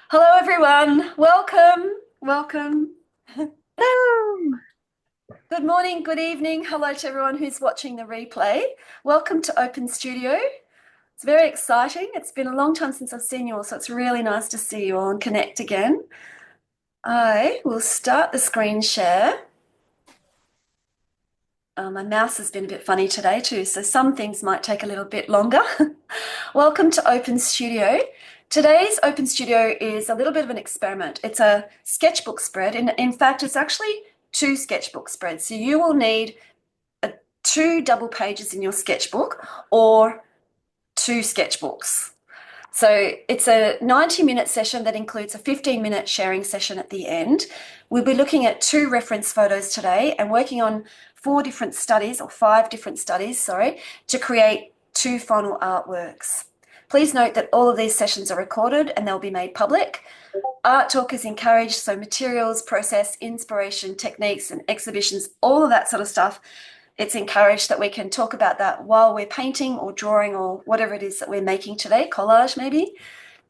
Hello, everyone. Welcome. Hello. Good morning, good evening. Hello to everyone who's watching the replay. Welcome to Open Studio. It's very exciting. It's been a long time since I've seen you all, so it's really nice to see you all and connect again. I will start the screen share. My mouse has been a bit funny today too, so some things might take a little bit longer. Welcome to Open Studio. Today's Open Studio is a little bit of an experiment. It's a sketchbook spread, and in fact, it's actually two sketchbook spreads. So you will need two double pages in your sketchbook or two sketchbooks. So it's a 90-minute session that includes a 15-minute sharing session at the end. We'll be looking at two reference photos today and working on five different studies, to create two final artworks. Please note that all of these sessions are recorded and they'll be made public. Art talk is encouraged, so materials, process, inspiration, techniques, and exhibitions, all of that sort of stuff, it's encouraged that we can talk about that while we're painting or drawing or whatever it is that we're making today, collage maybe.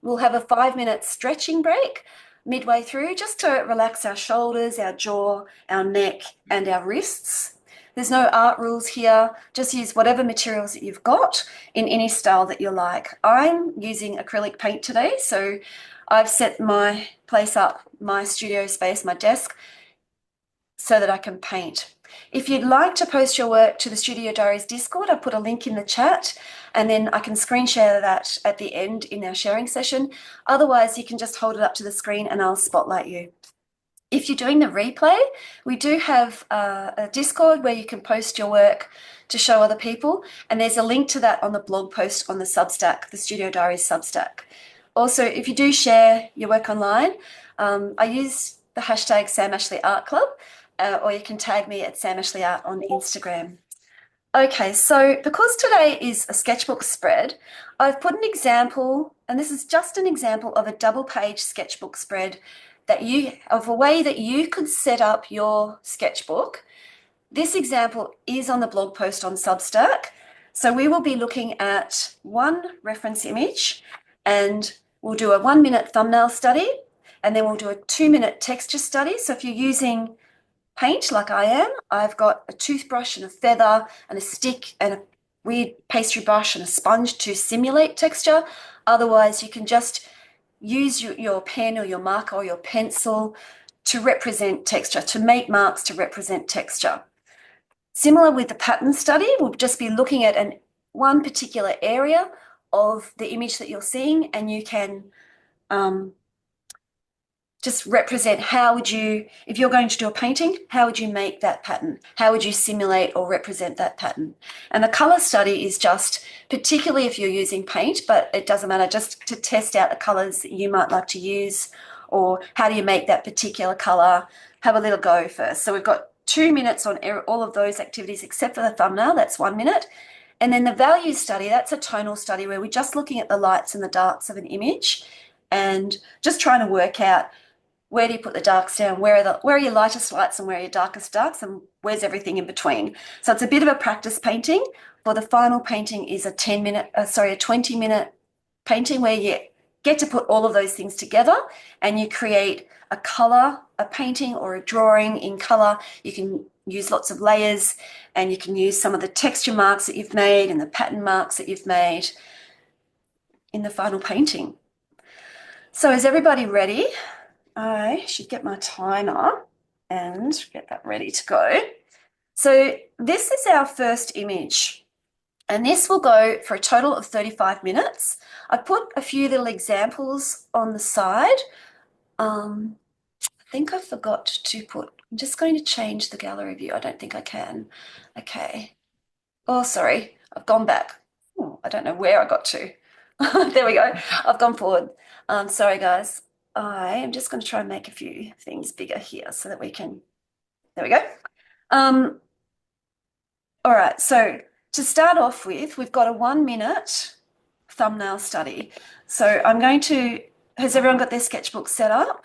We'll have a 5-minute stretching break midway through just to relax our shoulders, our jaw, our neck, and our wrists. There's no art rules here. Just use whatever materials that you've got in any style that you like. I'm using acrylic paint today, so I've set my place up, my studio space, my desk, so that I can paint. If you'd like to post your work to the Studio Diaries Discord, I'll put a link in the chat and then I can screen share that at the end in our sharing session. Otherwise, you can just hold it up to the screen and I'll spotlight you. If you're doing the replay, we do have a Discord where you can post your work to show other people, and there's a link to that on the blog post on the Substack, the Studio Diaries Substack. Also, if you do share your work online, I use the hashtag Sam Ashley Art Club, or you can tag me at Sam Ashley Art on Instagram. Okay, so because today is a sketchbook spread, I've put an example, and this is just an example of a double-page sketchbook spread of a way that you could set up your sketchbook. This example is on the blog post on Substack. So we will be looking at one reference image and we'll do a 1-minute thumbnail study and then we'll do a 2-minute texture study. So if you're using paint like I am, I've got a toothbrush and a feather and a stick and a weird pastry brush and a sponge to simulate texture. Otherwise, you can just use your pen or your marker or your pencil to represent texture, to make marks to represent texture. Similar with the pattern study, we'll just be looking at one particular area of the image that you're seeing, and you can just represent if you're going to do a painting, how would you make that pattern? How would you simulate or represent that pattern? And the color study is just, particularly if you're using paint, but it doesn't matter, just to test out the colors that you might like to use, or how do you make that particular color. Have a little go first. So we've got 2 minutes on all of those activities except for the thumbnail, that's 1 minute. And then the value study, that's a tonal study where we're just looking at the lights and the darks of an image and just trying to work out, where do you put the darks down? Where are your lightest lights and where are your darkest darks, and where's everything in between? So it's a bit of a practice painting. For the final painting is a 20-minute painting where you get to put all of those things together and you create a color, a painting or a drawing in color. You can use lots of layers and you can use some of the texture marks that you've made and the pattern marks that you've made in the final painting. So is everybody ready? I should get my timer and get that ready to go. So this is our first image, and this will go for a total of 35 minutes. I put a few little examples on the side. I think I forgot to I'm just going to change the gallery view. I don't think I can. Okay. Oh, sorry, I've gone back. Oh, I don't know where I got to. There we go. I've gone forward. Sorry, guys. I am just going to try and make a few things bigger here so that we can, there we go. All right, so to start off with, we've got a 1-minute thumbnail study. So has everyone got their sketchbook set up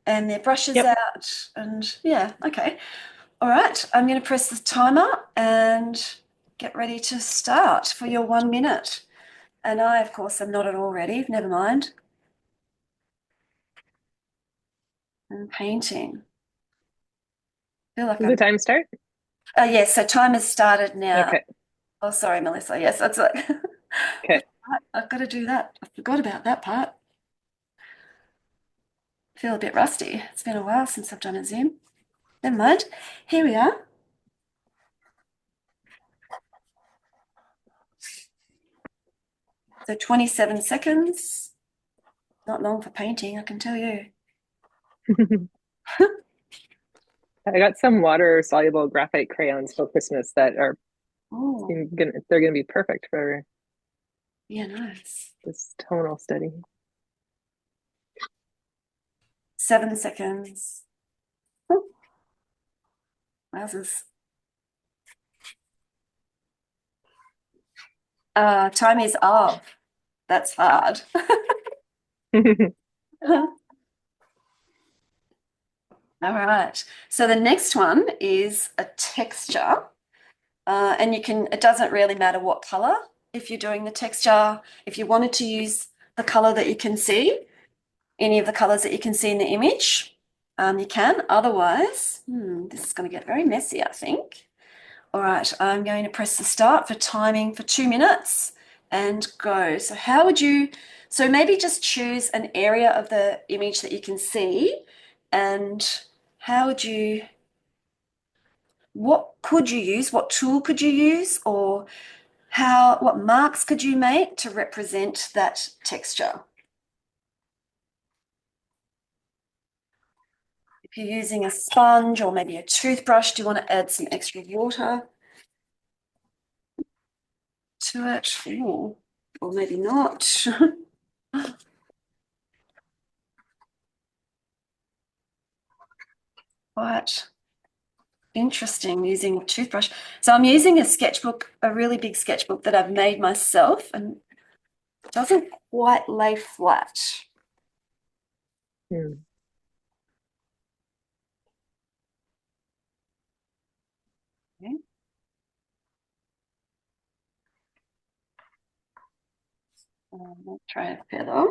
and their brushes Yep. out? And yeah, okay. All right, I'm going to press the timer and get ready to start for your 1 minute. And I, of course, am not at all ready. Never mind. and painting. I feel like Does the time start? yes, so time has started now. Okay. Oh, sorry, Melissa. Yes, that's like Okay. I've got to do that. I forgot about that part. I feel a bit rusty. It's been a while since I've done a Zoom. Never mind. Here we are. So 27 seconds. Not long for painting, I can tell you. I got some water soluble graphite crayons for Christmas that are Oh, they're gonna be perfect for yeah, nice. this tonal study. 7 seconds. Oh, wowzers. Time is up. That's hard. All right. So the next one is a texture. And it doesn't really matter what color if you're doing the texture. If you wanted to use the color that you can see, any of the colors that you can see in the image, you can. Otherwise, this is going to get very messy, I think. All right, I'm going to press the start for timing for 2 minutes and go. So maybe just choose an area of the image that you can see, and what could you use? What tool could you use? Or what marks could you make to represent that texture? If you're using a sponge or maybe a toothbrush, do you want to add some extra water to it? Ooh, or maybe not. Quite interesting using a toothbrush. So I'm using a sketchbook, a really big sketchbook that I've made myself, and it doesn't quite lay flat. Hmm. Okay. Let's try a feather.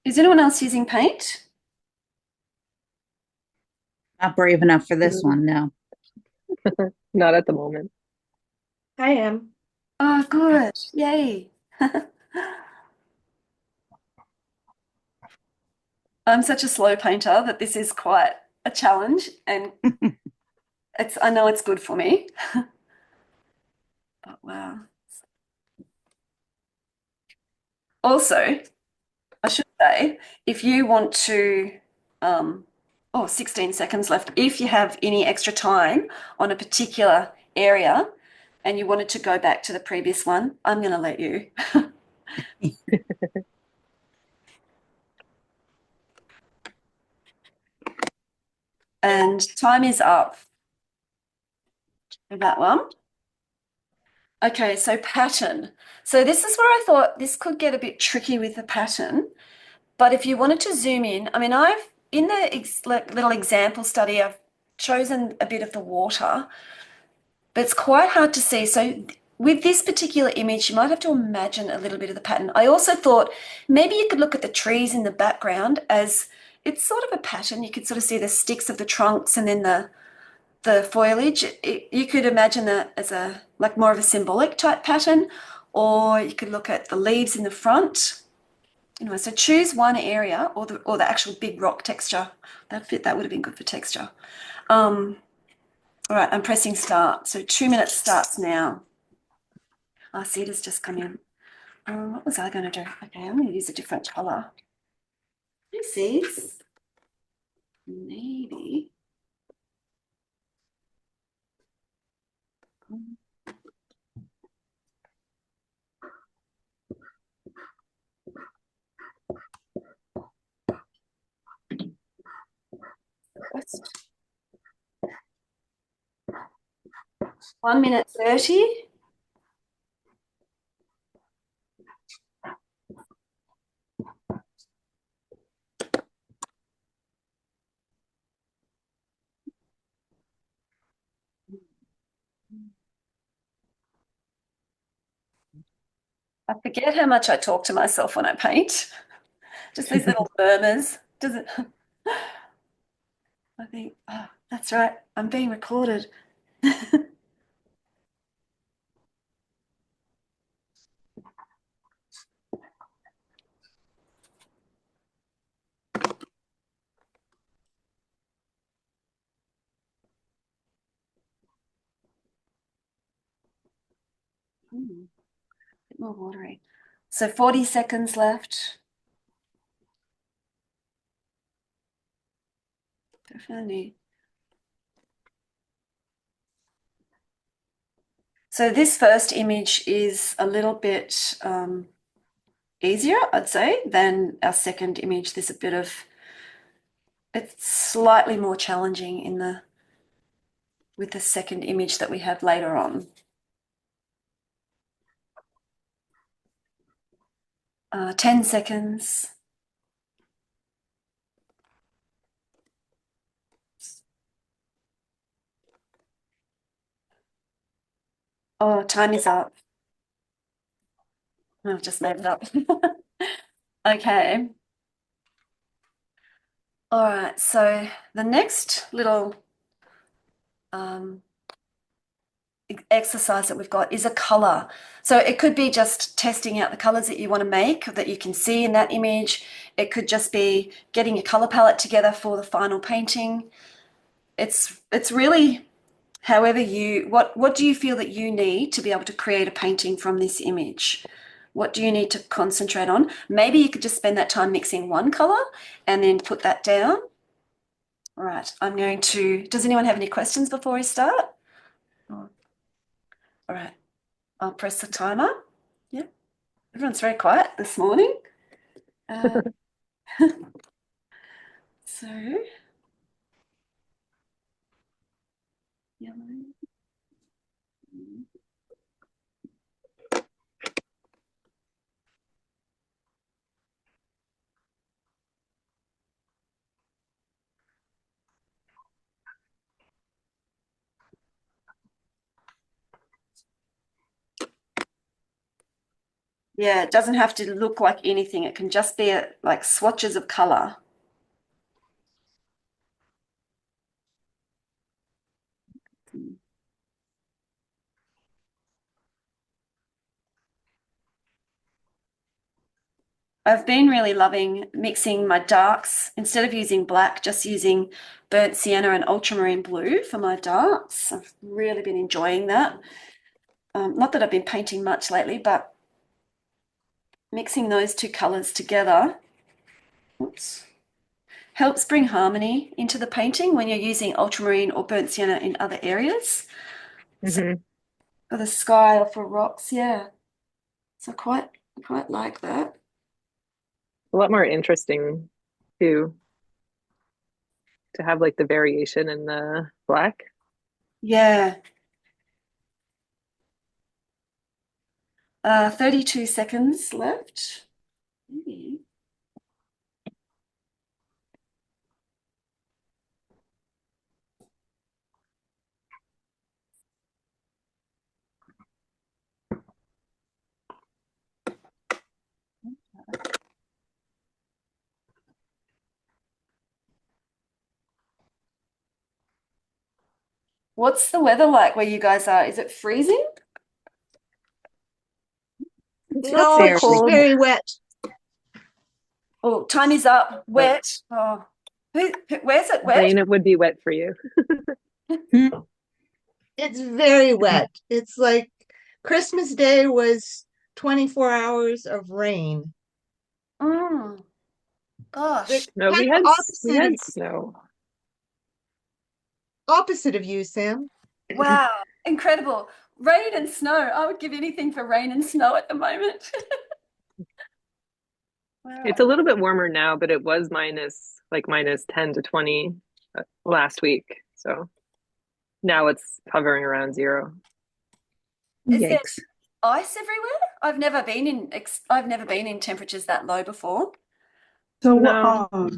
Is anyone else using paint? Not brave enough for this one, no. Not at the moment. I am. Oh, good. Yay. I'm such a slow painter that this is quite a challenge, and I know it's good for me. But wow. Also, I should say, if you want to, 16 seconds left. If you have any extra time on a particular area and you wanted to go back to the previous one, I'm going to let you. And time is up for that one. Okay, so pattern. So this is where I thought this could get a bit tricky with the pattern. But if you wanted to zoom in, I mean, in the little example study, I've chosen a bit of the water, but it's quite hard to see. So with this particular image, you might have to imagine a little bit of the pattern. I also thought maybe you could look at the trees in the background as it's sort of a pattern. You could sort of see the sticks of the trunks and then the foliage. You could imagine that as like more of a symbolic type pattern, or you could look at the leaves in the front. Anyway, so choose one area or the actual big rock texture. That would have been good for texture. All right, I'm pressing start. So 2 minutes starts now. I see it has just come in. What was I going to do? Okay, I'm going to use a different color. This is maybe. What's 1 minute 30. I forget how much I talk to myself when I paint. Just these little murmurs. Does it? I think, oh, that's right. I'm being recorded. Bit more watery. So 40 seconds left. Definitely. So this first image is a little bit easier, I'd say, than our second image. There's a bit of, it's slightly more challenging in the with the second image that we have later on. 10 seconds. Oh, time is up. I've just made it up. Okay. All right, so the next little exercise that we've got is a color. So it could be just testing out the colors that you want to make that you can see in that image. It could just be getting your color palette together for the final painting. It's really however you, what do you feel that you need to be able to create a painting from this image? What do you need to concentrate on? Maybe you could just spend that time mixing one color and then put that down. All right, I'm going to, does anyone have any questions before we start? All right, I'll press the timer. Yeah, everyone's very quiet this morning. So, yellow. Yeah, it doesn't have to look like anything. It can just be like swatches of color. I've been really loving mixing my darks instead of using black, just using burnt sienna and ultramarine blue for my darks. I've really been enjoying that. Not that I've been painting much lately, but mixing those two colors together, oops, helps bring harmony into the painting when you're using ultramarine or burnt sienna in other areas. So for the sky or for rocks, yeah. So quite like that. A lot more interesting too, to have like the variation in the black. Yeah. 32 seconds left. Maybe. What's the weather like where you guys are? Is it freezing? It's not No, so it's cold. very wet. Oh, time is up. Wet. Oh, where's it wet? Rain, it would be wet for you. It's very wet. It's like Christmas Day was 24 hours of rain. Mm, The gosh. No, kind we of had snow. opposite of you, Sam. Wow. Incredible. Rain and snow. I would give anything for rain and snow at the moment. It's Wow. a little bit warmer now, but it was minus 10 to 20 last week. So now it's hovering around zero. Is there Yikes. ice everywhere? I've never been in temperatures that low before. So, No.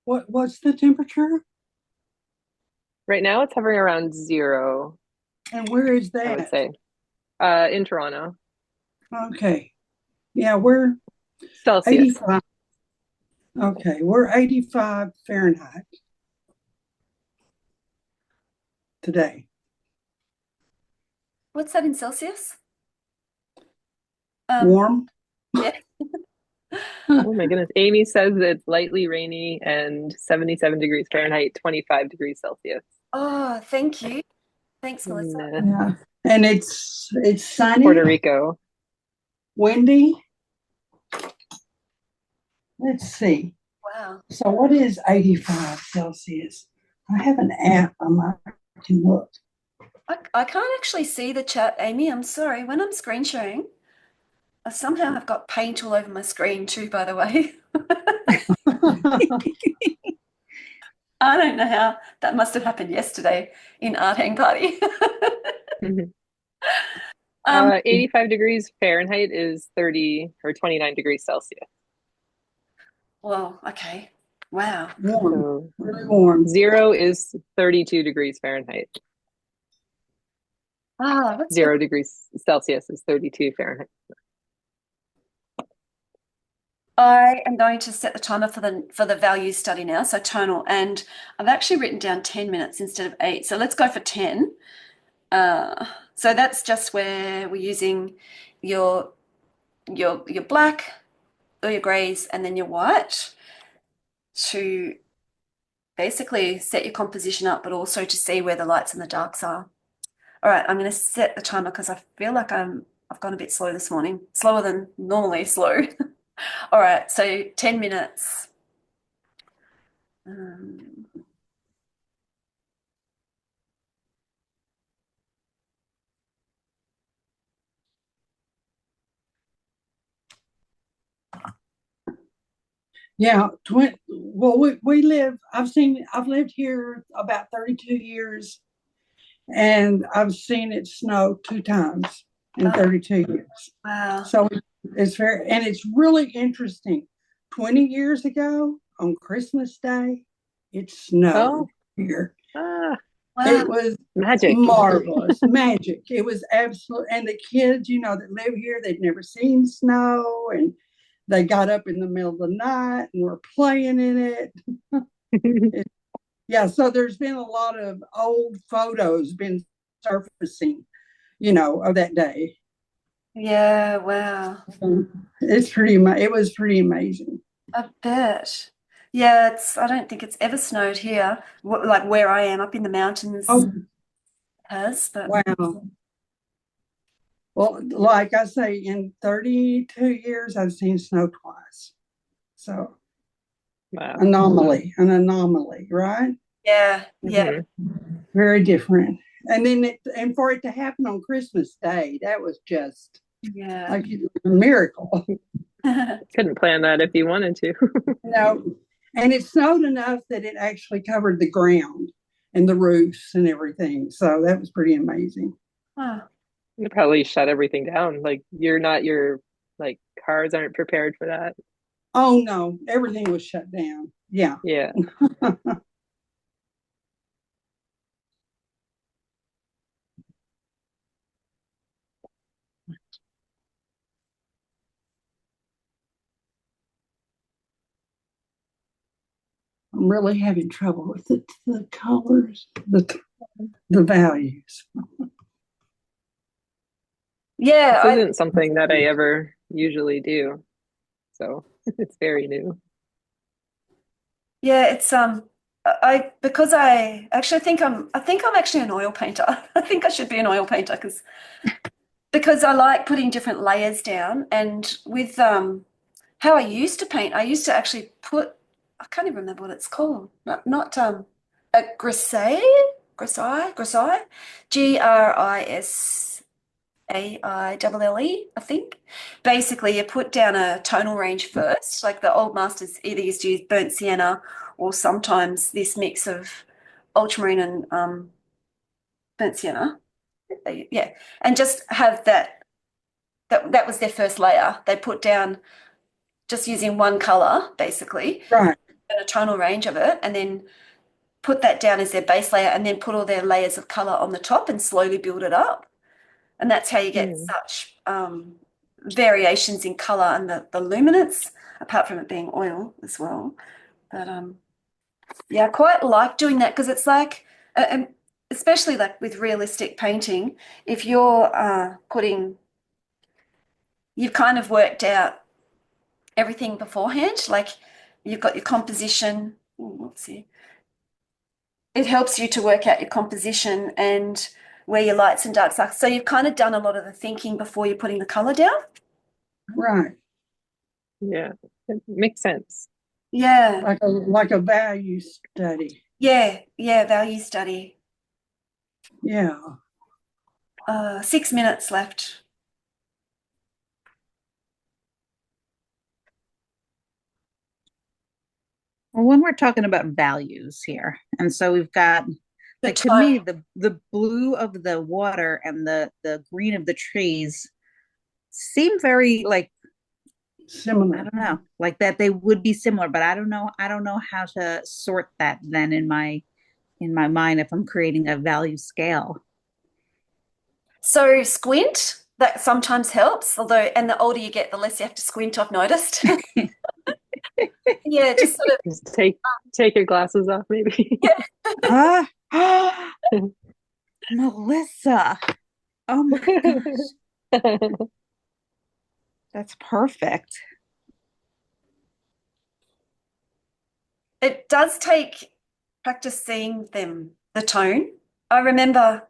what's the temperature Right now it's hovering around zero, and where is I would that? say. In Toronto. Okay. Yeah, we're Celsius. 85. Okay, we're 85 Fahrenheit today. What's that in Celsius? Warm. Yeah. Oh my goodness. Amy says it's lightly rainy and 77 degrees Fahrenheit, 25 degrees Celsius. Oh, thank you. Thanks, Melissa. Nah. Yeah. And it's sunny, Puerto Rico. windy. Let's see. Wow. So what is 85 Celsius? I have an app. I can look. I can't actually see the chat, Amy. I'm sorry. When I'm screen sharing, I somehow have got paint all over my screen too, by the way. I don't know how. That must have happened yesterday in Art Hang Party. 85 degrees Fahrenheit is 30 or 29 degrees Celsius. Well, okay. Wow. Warm, So really warm. 0 is 32 degrees Fahrenheit. That's 0 degrees Celsius is 32 Fahrenheit. I am going to set the timer for the value study now, so tonal, and I've actually written down 10 minutes instead of 8. So let's go for 10. So that's just where we're using your black or your grays and then your white to basically set your composition up, but also to see where the lights and the darks are. All right, I'm going to set the timer because I feel like I've gone a bit slow this morning, slower than normally slow. All right, so 10 minutes. Yeah, we live. I've lived here about 32 years, and I've seen it snow 2 times in 32 years. Wow. So it's really interesting. 20 years ago on Christmas Day, it snowed here. Ah, Wow. It was magic. marvelous, magic. It was absolute. And the kids, that live here, they'd never seen snow, and they got up in the middle of the night and were playing in it. Yeah, so there's been a lot of old photos been surfacing, of that day. Yeah, wow. It was pretty amazing. I bet. Yeah, I don't think it's ever snowed here, like where I am up in the mountains. Oh, It has, but wow. Well, like I say, in 32 years, I've seen snow twice. So, Wow. an anomaly, right? yeah. Very different. And then for it to happen on Christmas Day, that was just Yeah. like a miracle. Couldn't plan that if you wanted to. And it snowed enough that it actually covered the ground and the roofs and everything. So that was pretty amazing. Oh. You probably shut everything down. Like your cars aren't prepared for that. Oh no, everything was shut down. Yeah. Yeah. I'm really having trouble with the colors, the values. Yeah, This isn't something that I ever usually do. So it's very new. yeah, it's because I actually think I'm actually an oil painter. I think I should be an oil painter because I like putting different layers down, and with how I used to paint, I used to actually put, I can't even remember what it's called. Not a grisaille, GRISAILLE, I think. Basically, you put down a tonal range first, like the old masters either used to use burnt sienna or sometimes this mix of ultramarine and burnt sienna. Yeah, and just have that was their first layer. They put down just using one color, basically, Right. and a tonal range of it, and then put that down as their base layer, and then put all their layers of color on the top and slowly build it up. And that's how you get such variations in color and the luminance, apart from it being oil as well. But yeah, I quite like doing that because it's like, and especially like with realistic painting, if you're you've kind of worked out everything beforehand, like you've got your composition. Whoopsie. It helps you to work out your composition and where your lights and darks are. So you've kind of done a lot of the thinking before you're putting the color down. Right. Yeah, it makes sense. Yeah. Like a value study. Yeah. Yeah. Value study. Yeah. 6 minutes left. Well, when we're talking about values here, and so we've got The like to me tone. the blue of the water and the green of the trees seem very like I Similar. don't know, like that they would be similar, but I don't know how to sort that then in my mind if I'm creating a value scale. So squint, that sometimes helps, although, and the older you get, the less you have to squint, I've noticed. Yeah, just sort of, Just take your glasses off, maybe. yeah. Ah, Melissa. Oh my gosh, that's perfect. It does take practice seeing them, the tone. I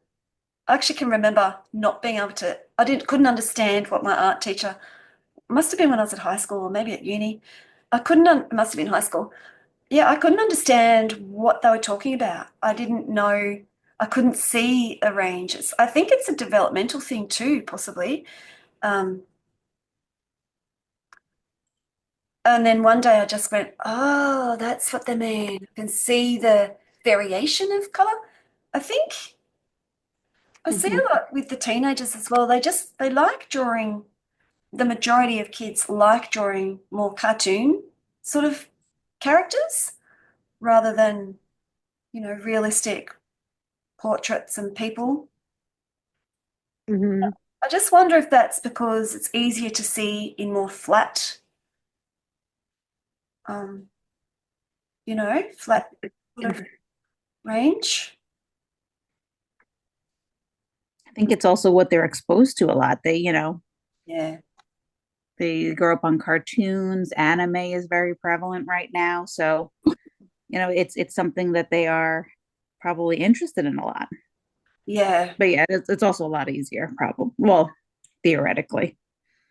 actually can remember not being able to, couldn't understand what my art teacher, must have been when I was at high school or maybe at uni. It must have been high school. Yeah, I couldn't understand what they were talking about. I didn't know, I couldn't see a range. I think it's a developmental thing too, possibly. Um, and then one day I just went, oh, that's what they mean. I can see the variation of color. I think I see Mhm. a lot with the teenagers as well. They like drawing, the majority of kids like drawing more cartoon sort of characters rather than, realistic portraits and people. Hmm. I just wonder if that's because it's easier to see in more flat, um, flat sort of range. I think it's also what they're exposed to a lot. Yeah. They grow up on cartoons. Anime is very prevalent right now. So, it's something that they are probably interested in a lot. Yeah. But yeah, it's also a lot easier, probably. Well, theoretically.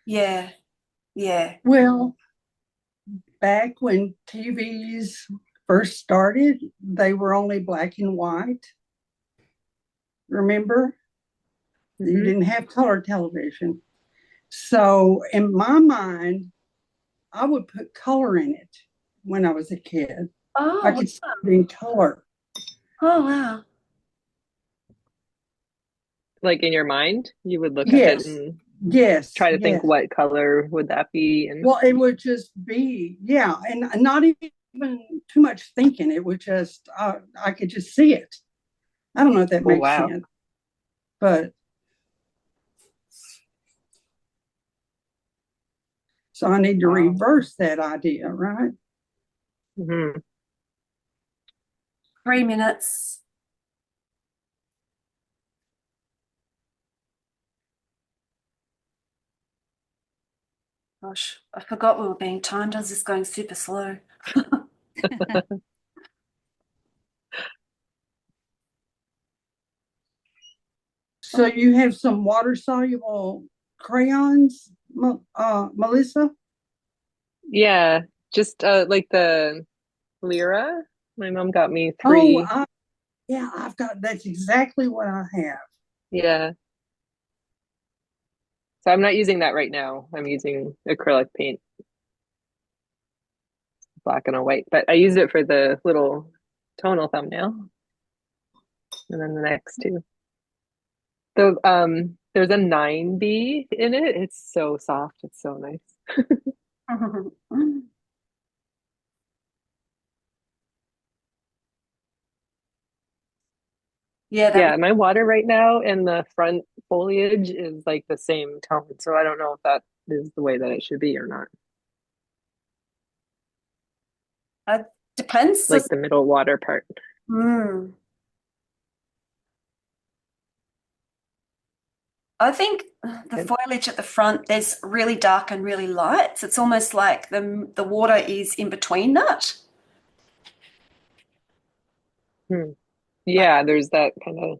Yeah. Yeah. Well, back when TVs first started, they were only black and white. Remember? You Hmm. didn't have color television. So in my mind, I would put color in it when I was a kid. I Oh, could see it in color. oh wow. Like in your mind, you would look at it Yes, and yes, try to think yes. what color would that be, and Well, it would just be, yeah, and not even too much thinking. It would just, I could just see it. I don't know if that oh makes wow. sense, but so I need to Wow. reverse that idea, right? Hmm. 3 minutes. Gosh, I forgot we were being timed. I was just going super slow. So you have some water soluble crayons, Melissa? Yeah, just like the Lyra. My mom got me Oh, three. yeah, I've got that's exactly what I have. Yeah. So I'm not using that right now. I'm using acrylic paint, black and a white, but I used it for the little tonal thumbnail and then the next two. There's a 9B in it. It's so soft. It's so nice. Yeah, that Yeah, my water right now and the front foliage is like the same tone. So I don't know if that is the way that it should be or not. Depends. Like the middle water part. Mm. I think the foliage at the front, there's really dark and really light. So it's almost like the water is in between that. Yeah, there's that kind of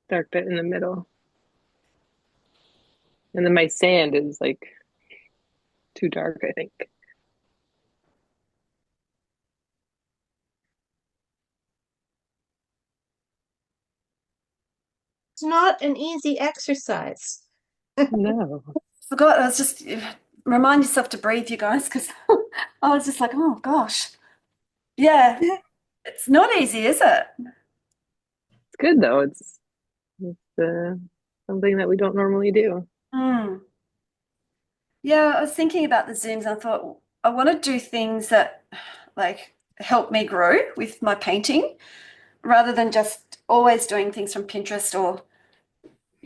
dark bit in the middle. And then my sand is like too dark, I think. It's not an easy exercise. No. Forgot, I was just remind yourself to breathe, you guys, because I was just like, oh gosh. Yeah, it's not easy, is it? It's good though. It's something that we don't normally do. Mm. Yeah, I was thinking about the Zooms and I thought I want to do things that like help me grow with my painting rather than just always doing things from Pinterest or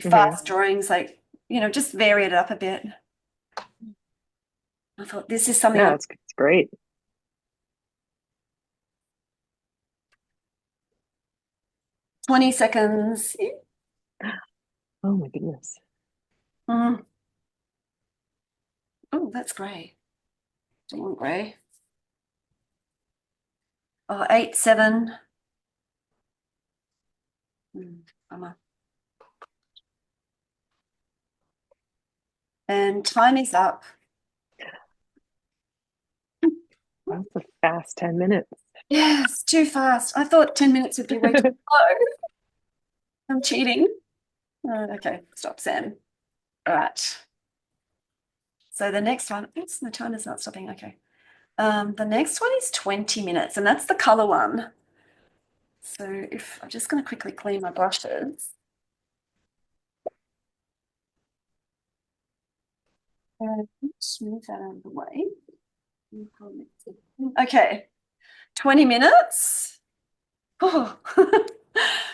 fast drawings, like, just vary it up a bit. I thought this is something Yeah, it's great. 20 seconds. Oh my goodness. Mm. Oh, that's grey. Don't want grey. Oh, 8, 7. Bummer. And time is up. That's a fast 10 minutes. Yes, too fast. I thought 10 minutes would be way too slow. I'm cheating. Okay, stop, Sam. All right. So the next one, oops, the timer's not stopping. Okay. The next one is 20 minutes, and that's the color one. So if I'm just going to quickly clean my brushes. And move that out of the way. Okay, 20 minutes. Oh, for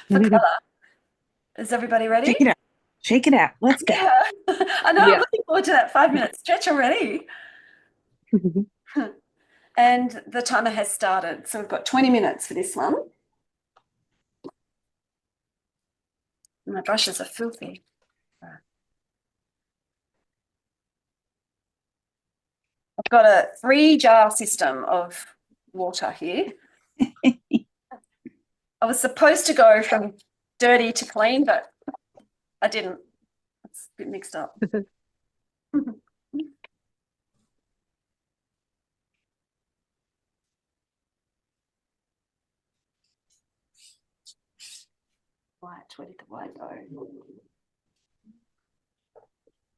color. Is everybody ready? Shake it out. Shake it out. Let's go. Yeah, I know. Yeah. I'm looking forward to that 5-minute stretch already. And the timer has started. So we've got 20 minutes for this one. My brushes are filthy. I've got a 3-jar system of water here. I was supposed to go from dirty to clean, but I didn't. It's a bit mixed up. White, where did the white go?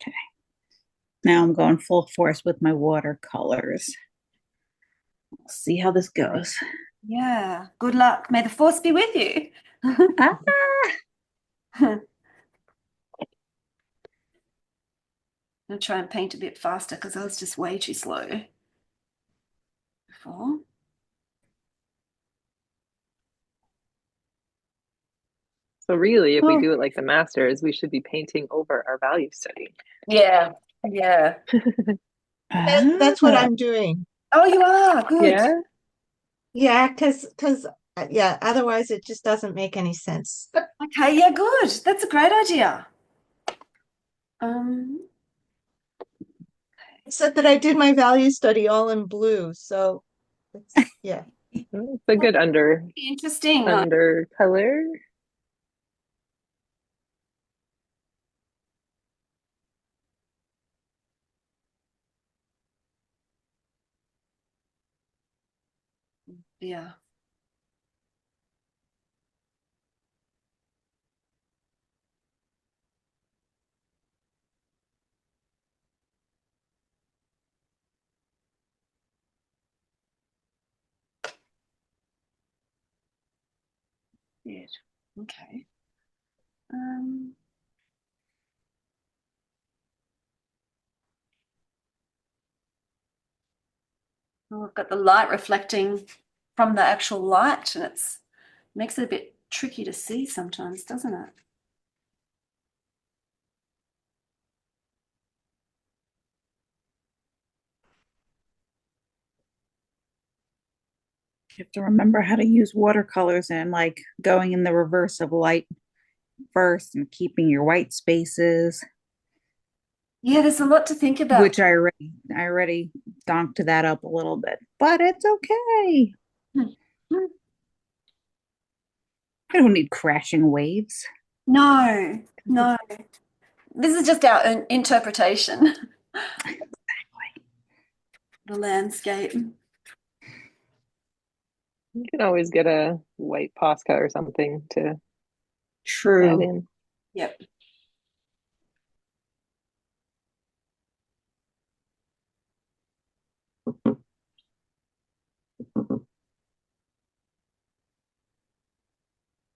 Okay. Now I'm going full force with my watercolors. We'll see how this goes. Yeah, good luck. May the force be with you. Ah. I'll try and paint a bit faster because I was just way too slow before. So really, if we do it like the masters, we should be painting over our value study. Yeah, yeah. That's what I'm doing. Oh, you are good. Yeah. Yeah, because yeah, otherwise it just doesn't make any sense. Okay, yeah, good. That's a great idea. Except that I did my value study all in blue, so yeah. It's a good Interesting. under color. Yeah. Good. Okay. Well, I've got the light reflecting from the actual light, and it makes it a bit tricky to see sometimes, doesn't it? You have to remember how to use watercolors and like going in the reverse of light first and keeping your white spaces, Yeah, there's a lot to think about. which I already donked that up a little bit, but it's okay. Hmm. I don't need crashing waves. No, no. This is just our interpretation. The landscape. You can always get a white Posca or something to add True. in. Yep.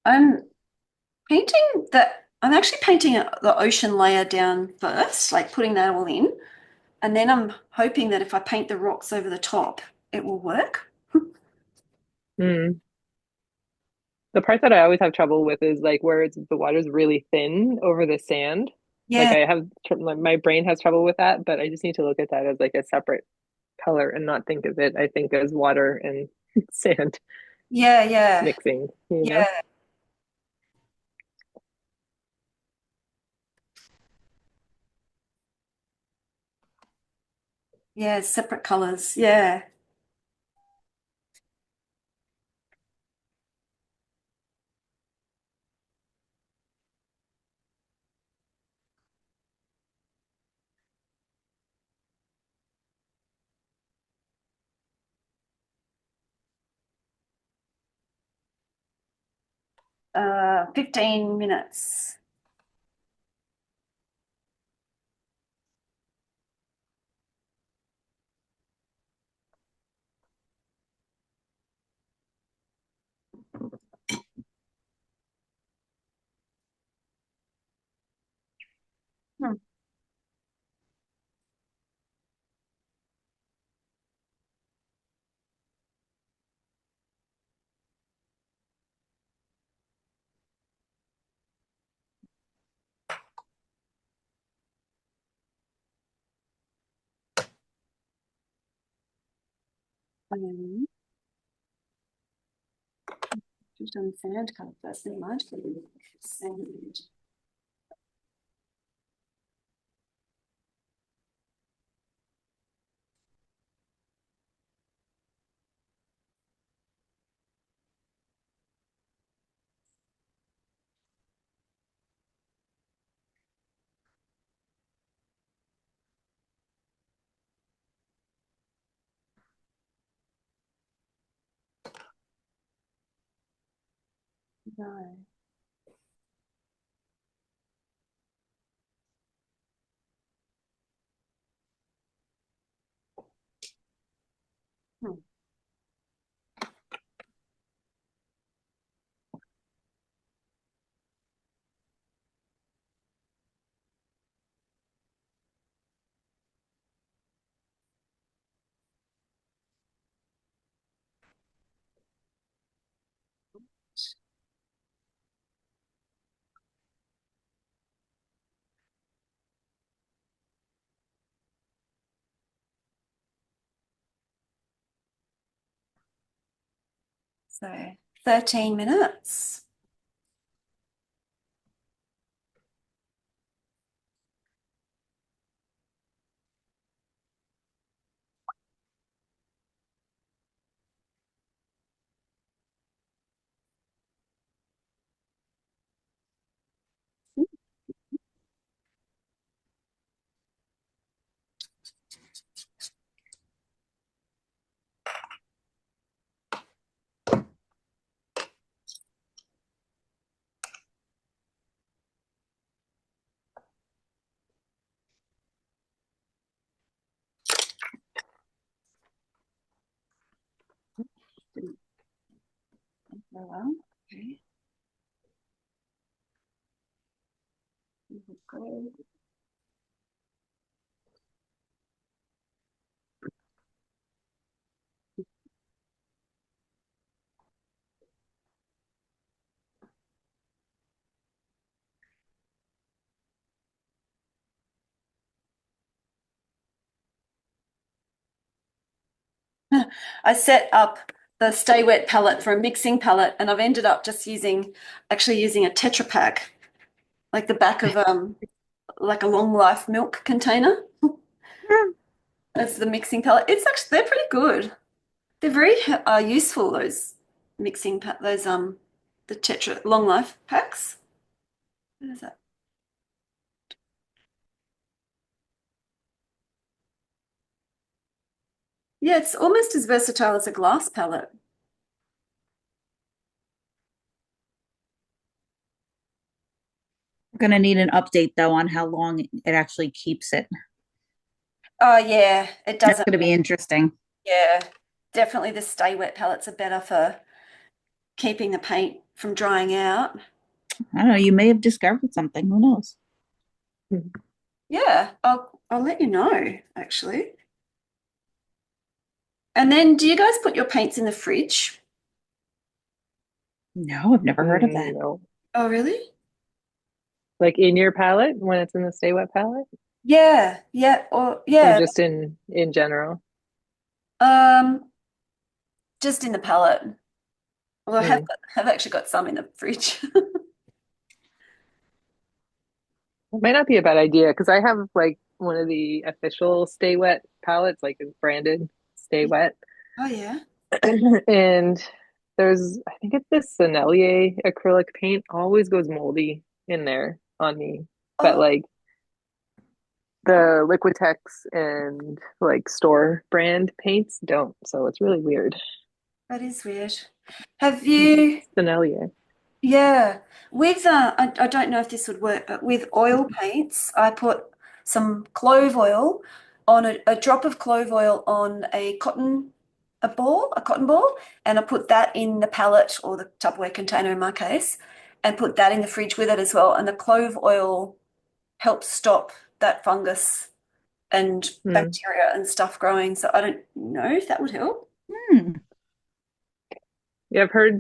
I'm I'm actually painting the ocean layer down first, like putting that all in. And then I'm hoping that if I paint the rocks over the top, it will work. Mm. The part that I always have trouble with is like where the water's really thin over the sand. Like Yeah, my brain has trouble with that, but I just need to look at that as like a separate color and not think of it, I think, as water and sand yeah, mixing, you know? yeah, yeah, separate colors. Yeah. 15 minutes. Hmm. Just done sand color first, never mind. Sand. No. Hmm. So 13 minutes. Didn't go well. Okay. Great. I set up the Stay Wet palette for a mixing palette, and I've ended up just actually using a Tetra Pak, like the back of like a long life milk container. That's the mixing palette. It's actually they're pretty good. They're very useful. Those those the Tetra long life packs. What is that? Yeah, it's almost as versatile as a glass palette. We're gonna need an update though on how long it actually keeps it. Oh yeah, it That's doesn't. gonna be interesting. Yeah, definitely the Stay Wet palettes are better for keeping the paint from drying out. I don't know, you may have discovered something. Who knows? Yeah, I'll let you know, actually. And then do you guys put your paints in the fridge? No, I've never heard of that. No. Oh, really? Like in your palette when it's in the Stay Wet palette, Yeah, yeah, or or yeah, just in general? um, just in the palette. Well, Hmm. have actually got some in the fridge. It might not be a bad idea because I have like one of the official Stay Wet palettes, like it's branded Stay Wet. Oh yeah. And there's, I think it's this Sennelier acrylic paint always goes moldy in there on me. But Oh, like the Liquitex and like store brand paints don't. So it's really weird. that is weird. Have you? Sennelier. Yeah, with I don't know if this would work, but with oil paints, I put some clove oil on a drop of clove oil on a cotton ball, and I put that in the palette or the Tupperware container in my case, and put that in the fridge with it as well. And the clove oil helps stop that fungus and Hmm. bacteria and stuff growing. So I don't know if that would help. Hmm. Yeah, I've heard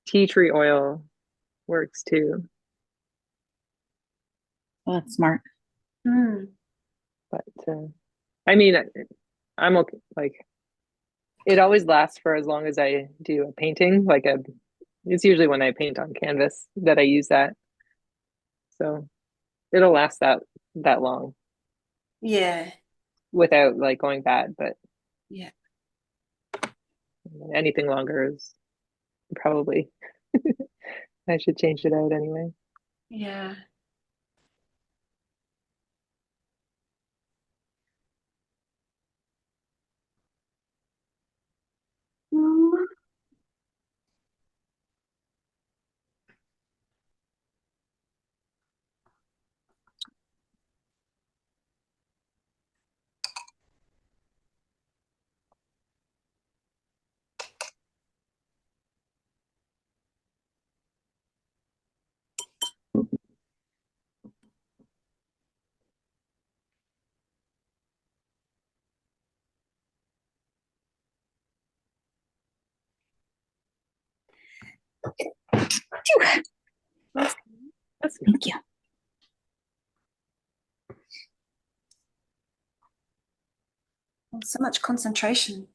tea tree oil works too. Well, that's smart. Hmm. But I mean, I'm okay. Like it always lasts for as long as I do a painting. It's usually when I paint on canvas that I use that. So it'll last that long Yeah, without like going bad. But yeah, anything longer is probably I should change it out anyway. yeah. Mm. That's that's Thank you. Oh, so much concentration.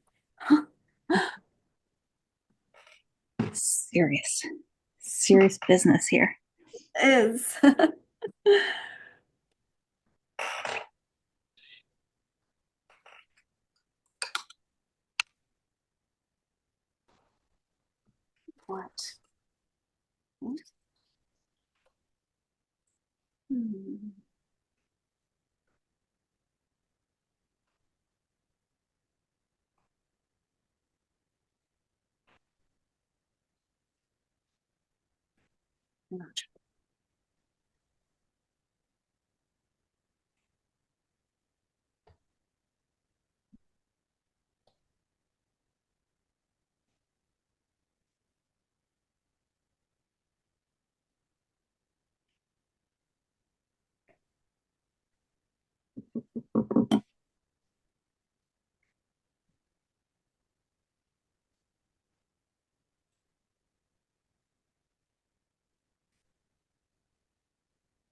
Serious. Serious business here. Is. What? Hmm. Not.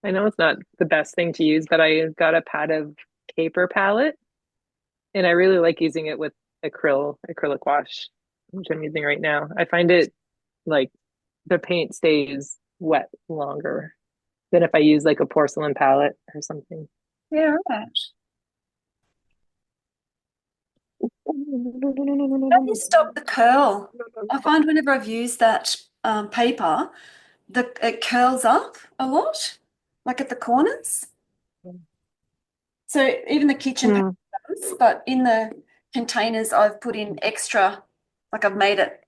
I know it's not the best thing to use, but I got a pad of caper palette and I really like using it with acrylic wash, which I'm using right now. I find it like the paint stays wet longer than if I use like a porcelain palette or something. Yeah, right. How do you stop the curl? I find whenever I've used that paper, it curls up a lot, like at the corners. So even the kitchen paper does, but in the containers, I've put in extra, like I've made it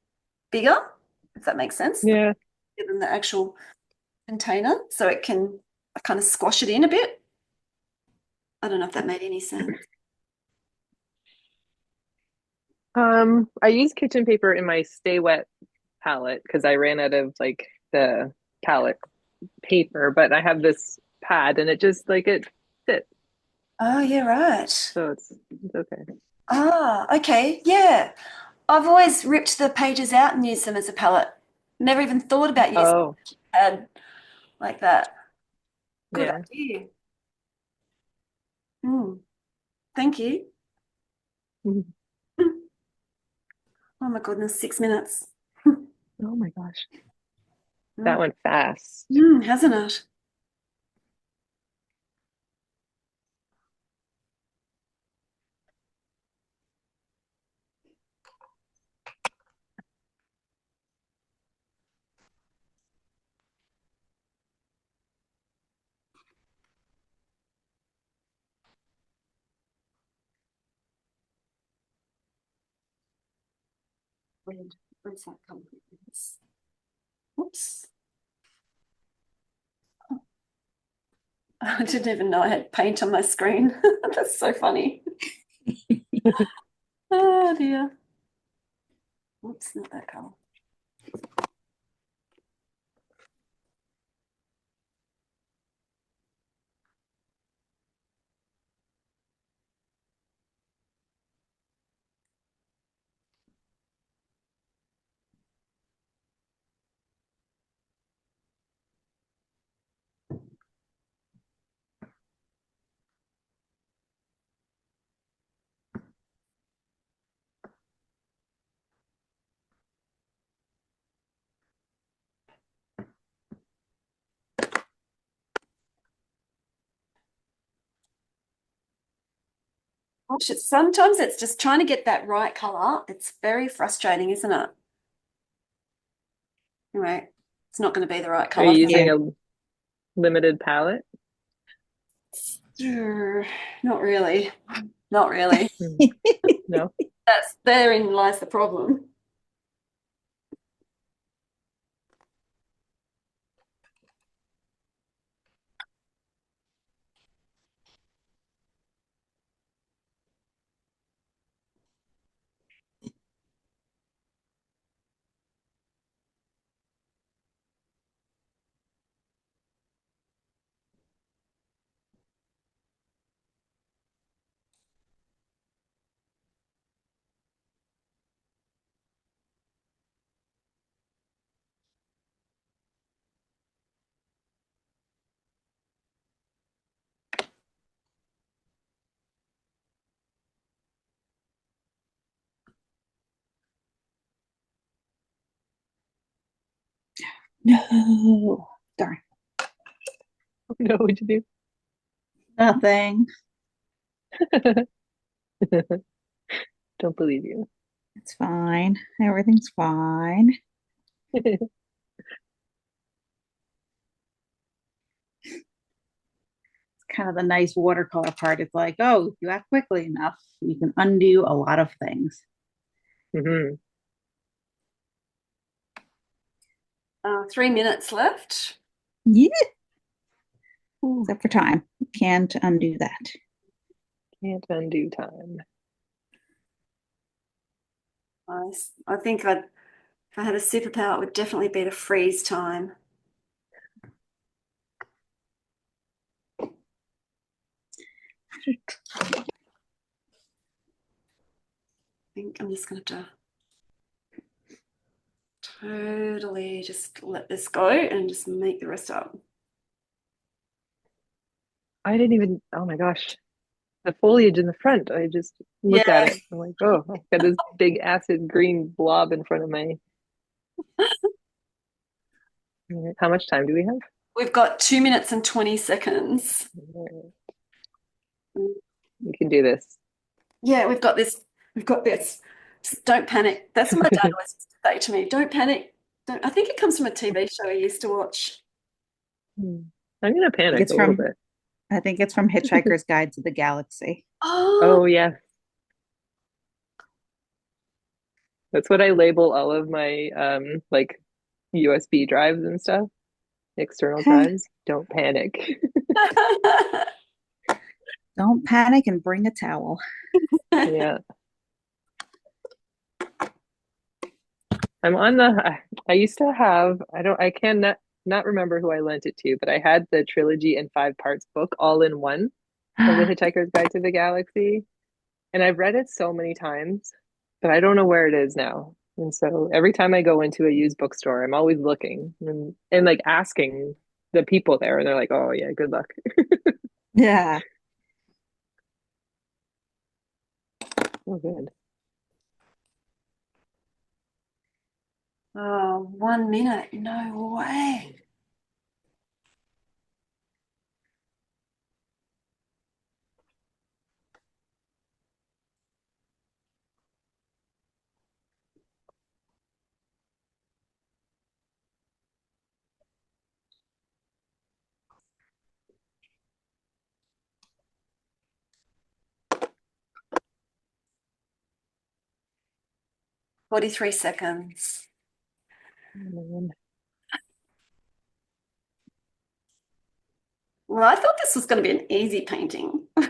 bigger, if that makes sense, Yeah. bigger than the actual container, so it can kind of squash it in a bit. I don't know if that made any sense. I use kitchen paper in my Stay Wet palette because I ran out of like the palette paper, but I have this pad and it just like it fits, Oh, yeah, right. so it's okay. Ah, okay, yeah. I've always ripped the pages out and used them as a palette. Never even thought about using Oh, a pad like that. Good yeah. idea. Thank you. Mhm. Oh my goodness, 6 minutes. Oh my gosh, that went fast. Hasn't it? Where's that come from? Oops. I didn't even know I had paint on my screen. That's so funny. Oh dear. Oops, not that color. Gosh, sometimes it's just trying to get that right color. It's very frustrating, isn't it? Anyway, it's not going to be the right Are you color. using a limited palette? Sure. Not really. Not really. No. Therein lies the problem. No, darn, No, what'd you nothing. do? Don't believe you. It's fine. Everything's fine. Kind of the nice watercolor part. It's like, oh, if you act quickly enough, you can undo a lot of things. Hmm. 3 minutes left. Yeah. Except for time. Can't undo that. Can't undo time. I think if I had a superpower, it would definitely be to freeze time. I think I'm just going to have to totally just let this go and just make the rest up. I didn't even, oh my gosh. the foliage in the front. I just look at Yeah, it. I'm like, oh, I've got this big acid green blob in front of my. How much time do we have? we've got 2 minutes and 20 seconds. We can do this. Yeah, we've got this. We've got this. Just don't panic. That's what my dad always used to say to me. Don't panic. Don't. I think it comes from a TV show I used to watch. I'm gonna I think panic it's a little from bit. I think it's from Hitchhiker's Guide to the Galaxy. Oh, Oh yeah, that's what I label all of my like USB drives and stuff, external drives. Don't panic. Don't panic and bring a towel. Yeah. I'm on the I used to have I can not remember who I lent it to, but I had the trilogy in 5 parts book all in one of the Hitchhiker's Guide to the Galaxy. And I've read it so many times, but I don't know where it is now. And so every time I go into a used bookstore, I'm always looking and like asking the people there, and they're like, "Oh yeah, good luck." Yeah. Oh, good. Oh, 1 minute. No way. Forty-three seconds. Well, I thought this was going to be an easy painting. I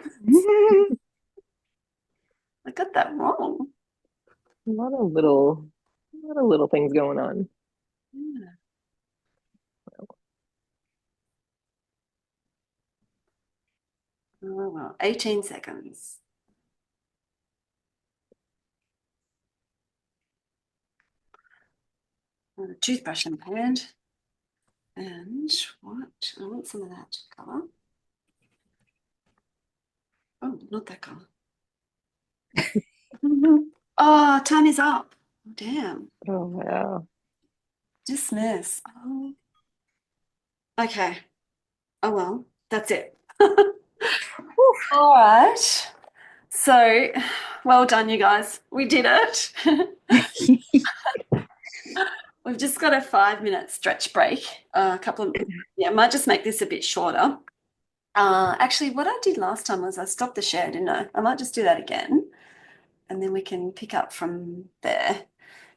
got that wrong. A lot of little things going on. Yeah. Oh, well, 18 seconds. A toothbrush in hand. And what? I want some of that color. Oh, not that color. Oh, time is up. Damn. Oh wow. Dismiss. Oh. Okay. Oh, well, that's it. All right. So, well done, you guys. We did it. We've just got a 5-minute stretch break. A couple of, yeah, I might just make this a bit shorter. Actually, what I did last time was I stopped the share, didn't I? I might just do that again, and then we can pick up from there.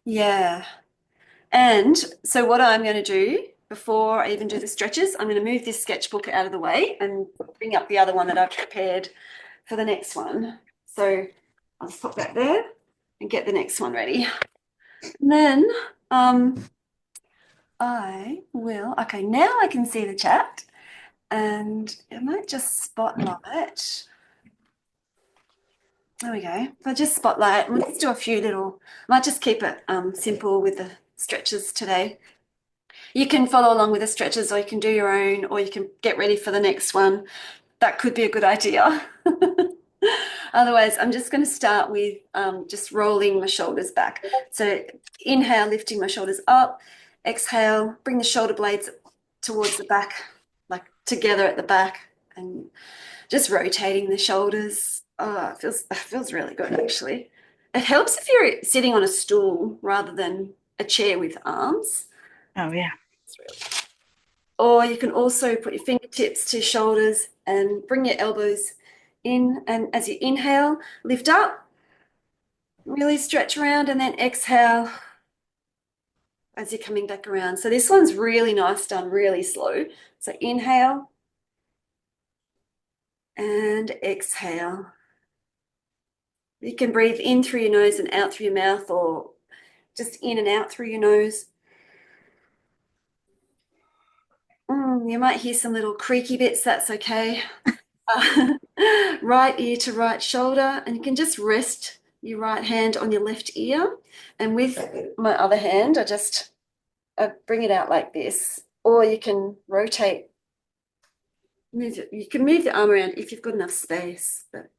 Yeah. And so what I'm going to do before I even do the stretches, I'm going to move this sketchbook out of the way and bring up the other one that I've prepared for the next one. So I'll just pop that there and get the next one ready. And then I will, okay, now I can see the chat and I might just spotlight. There we go. If I just spotlight, let's do a few little, I might just keep it simple with the stretches today. You can follow along with the stretches or you can do your own or you can get ready for the next one. That could be a good idea. Otherwise, I'm just going to start with just rolling my shoulders back. So inhale, lifting my shoulders up. Exhale, bring the shoulder blades towards the back, like together at the back, and just rotating the shoulders. Oh, it feels really good, actually. It helps if you're sitting on a stool rather than a chair with arms. Oh yeah. Or you can also put your fingertips to your shoulders and bring your elbows in. And as you inhale, lift up, really stretch around, and then exhale as you're coming back around. So this one's really nice, done really slow. So inhale and exhale. You can breathe in through your nose and out through your mouth, or just in and out through your nose. You might hear some little creaky bits, that's okay. Right ear to right shoulder, and you can just rest your right hand on your left ear, and with my other hand I bring it out like this, or you can rotate, you can move the arm around if you've got enough space, but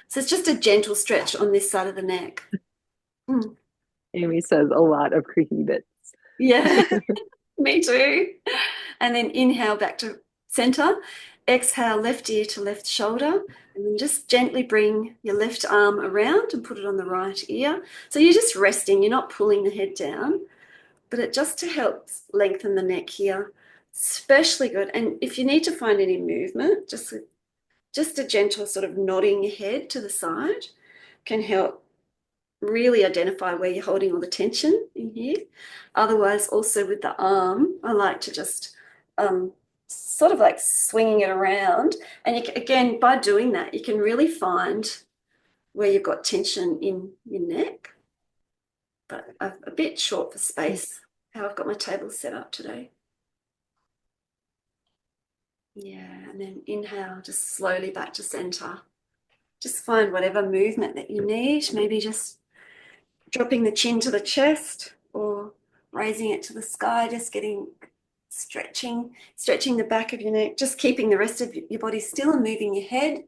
So it's just a gentle stretch on this side of the neck. Mm. Amy says a lot of creaky bits. Yeah, me too. And then inhale back to center. Exhale, left ear to left shoulder. And then just gently bring your left arm around and put it on the right ear. So you're just resting, you're not pulling the head down, but it just to help lengthen the neck here. Especially good. And if you need to find any movement, just a gentle sort of nodding your head to the side can help really identify where you're holding all the tension in here. Otherwise, also with the arm, I like to just sort of like swinging it around. And you can, again, by doing that, you can really find where you've got tension in your neck. But a bit short for space, how I've got my table set up today. Yeah, and then inhale, just slowly back to center. Just find whatever movement that you need, maybe just dropping the chin to the chest or raising it to the sky, just getting stretching the back of your neck, just keeping the rest of your body still and moving your head.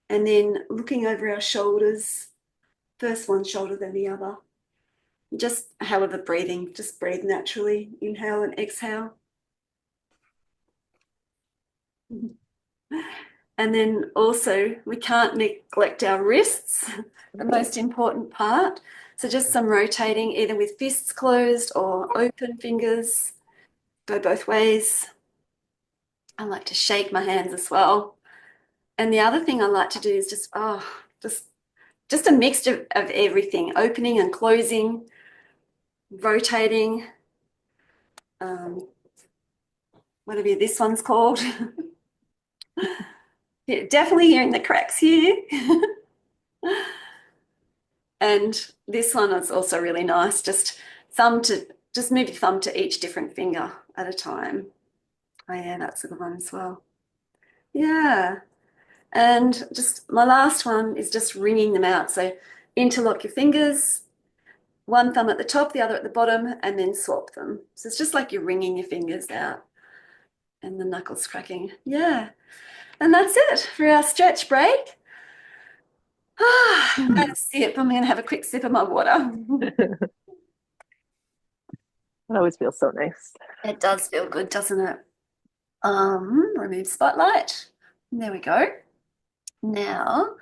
And then looking over our shoulders, first one shoulder, then the other. Just however breathing, just breathe naturally. Inhale and exhale. And then also, we can't neglect our wrists, the most important part. So just some rotating, either with fists closed or open fingers, go both ways. I like to shake my hands as well. And the other thing I like to do is just a mixture of everything, opening and closing, rotating, whatever this one's called. Yeah, definitely hearing the cracks here. And this one is also really nice. Just move your thumb to each different finger at a time. Oh yeah, that's a good one as well. Yeah. And just my last one is just wringing them out. So interlock your fingers, one thumb at the top, the other at the bottom, and then swap them. So it's just like you're wringing your fingers out and the knuckles cracking. Yeah. And that's it for our stretch break. I'm going to sip. I'm going to have a quick sip of my water. It always feels so nice. It does feel good, doesn't it? Remove spotlight. There we go. Now,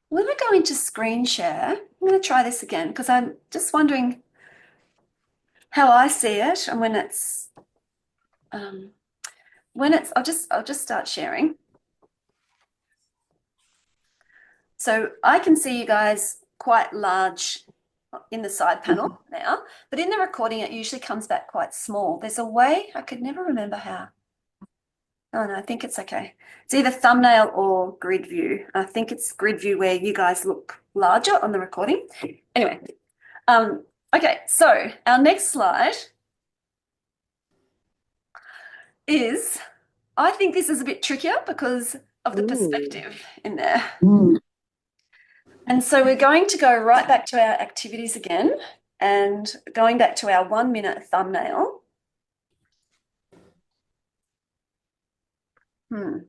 when I go into screen share, I'm going to try this again because I'm just wondering how I see it and I'll just start sharing. So I can see you guys quite large in the side panel now, but in the recording, it usually comes back quite small. There's a way, I could never remember how. Oh no, I think it's okay. It's either thumbnail or grid view. I think it's grid view where you guys look larger on the recording. Anyway, okay, so our next slide is, I think this is a bit trickier because of the perspective in there. And so we're going to go right back to our activities again and going back to our 1 minute thumbnail. And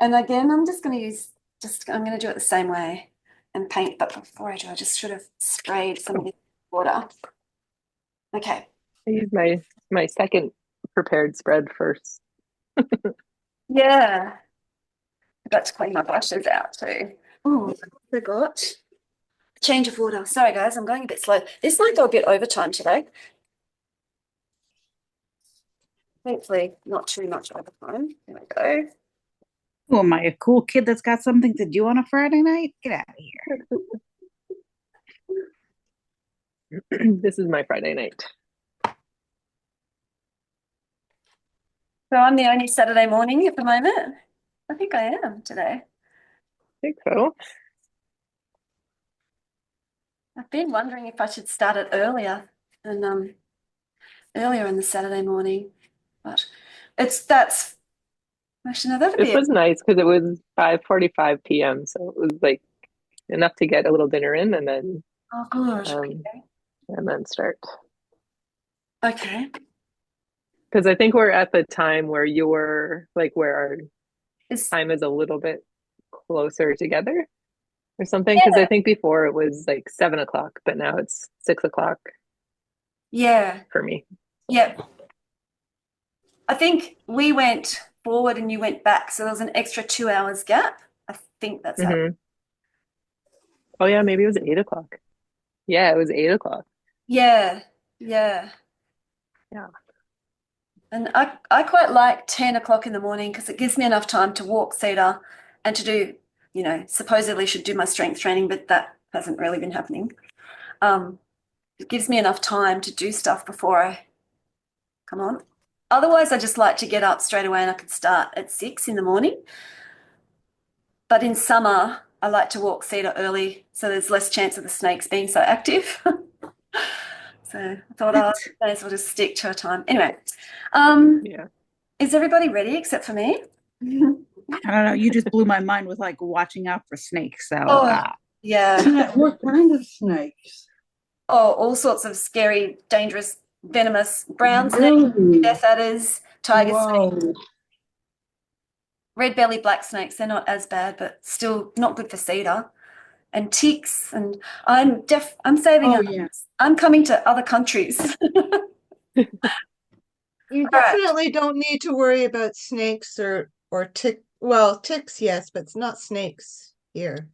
again, I'm going to do it the same way and paint, but before I do, I just should have sprayed some of this water. Okay. I use my second prepared spread first. Yeah. I got to clean my brushes out too. Oh, I forgot. Change of water. Sorry, guys, I'm going a bit slow. This might go a bit overtime today. Hopefully not too much overtime. There we go. Oh, am I a cool kid that's got something to do on a Friday night? Get out of here. This is my Friday night. So I'm the only Saturday morning at the moment. I think I am today. I think so. I've been wondering if I should start it earlier and earlier in the Saturday morning, but that's actually no, that'd be This was nice because it was 5:45 p.m. So it was like enough to get a little dinner in and then oh good. And then start. Okay. Because I think we're at the time where you're like where Is time is a little bit closer together or something. Because I think before it was like 7 o'clock, but now it's 6 o'clock yeah, for me. yeah. I think we went forward and you went back, so there was an extra 2 hours gap. I think that's how. Hmm. Oh yeah, maybe it was 8 o'clock. Yeah, it was 8 o'clock. Yeah, yeah. Yeah. And I quite like 10 o'clock in the morning because it gives me enough time to walk Cedar and to do, supposedly should do my strength training, but that hasn't really been happening. It gives me enough time to do stuff before I come on. Otherwise, I just like to get up straight away and I could start at 6 in the morning. But in summer, I like to walk Cedar early so there's less chance of the snakes being so active. So I thought, I may as well just stick to a time. Anyway, Yeah. is everybody ready except for me? I don't know. You just blew my mind with like watching out for snakes. So Oh, yeah. What kind of snakes? Oh, all sorts of scary, dangerous, venomous brown snakes, Really? death adders, tiger snakes, Whoa. red belly black snakes. They're not as bad, but still not good for cedar. And ticks. And I'm saving Oh, up. yeah. I'm coming to other countries. You All right. definitely don't need to worry about snakes or tick. Well, ticks, yes, but it's not snakes here.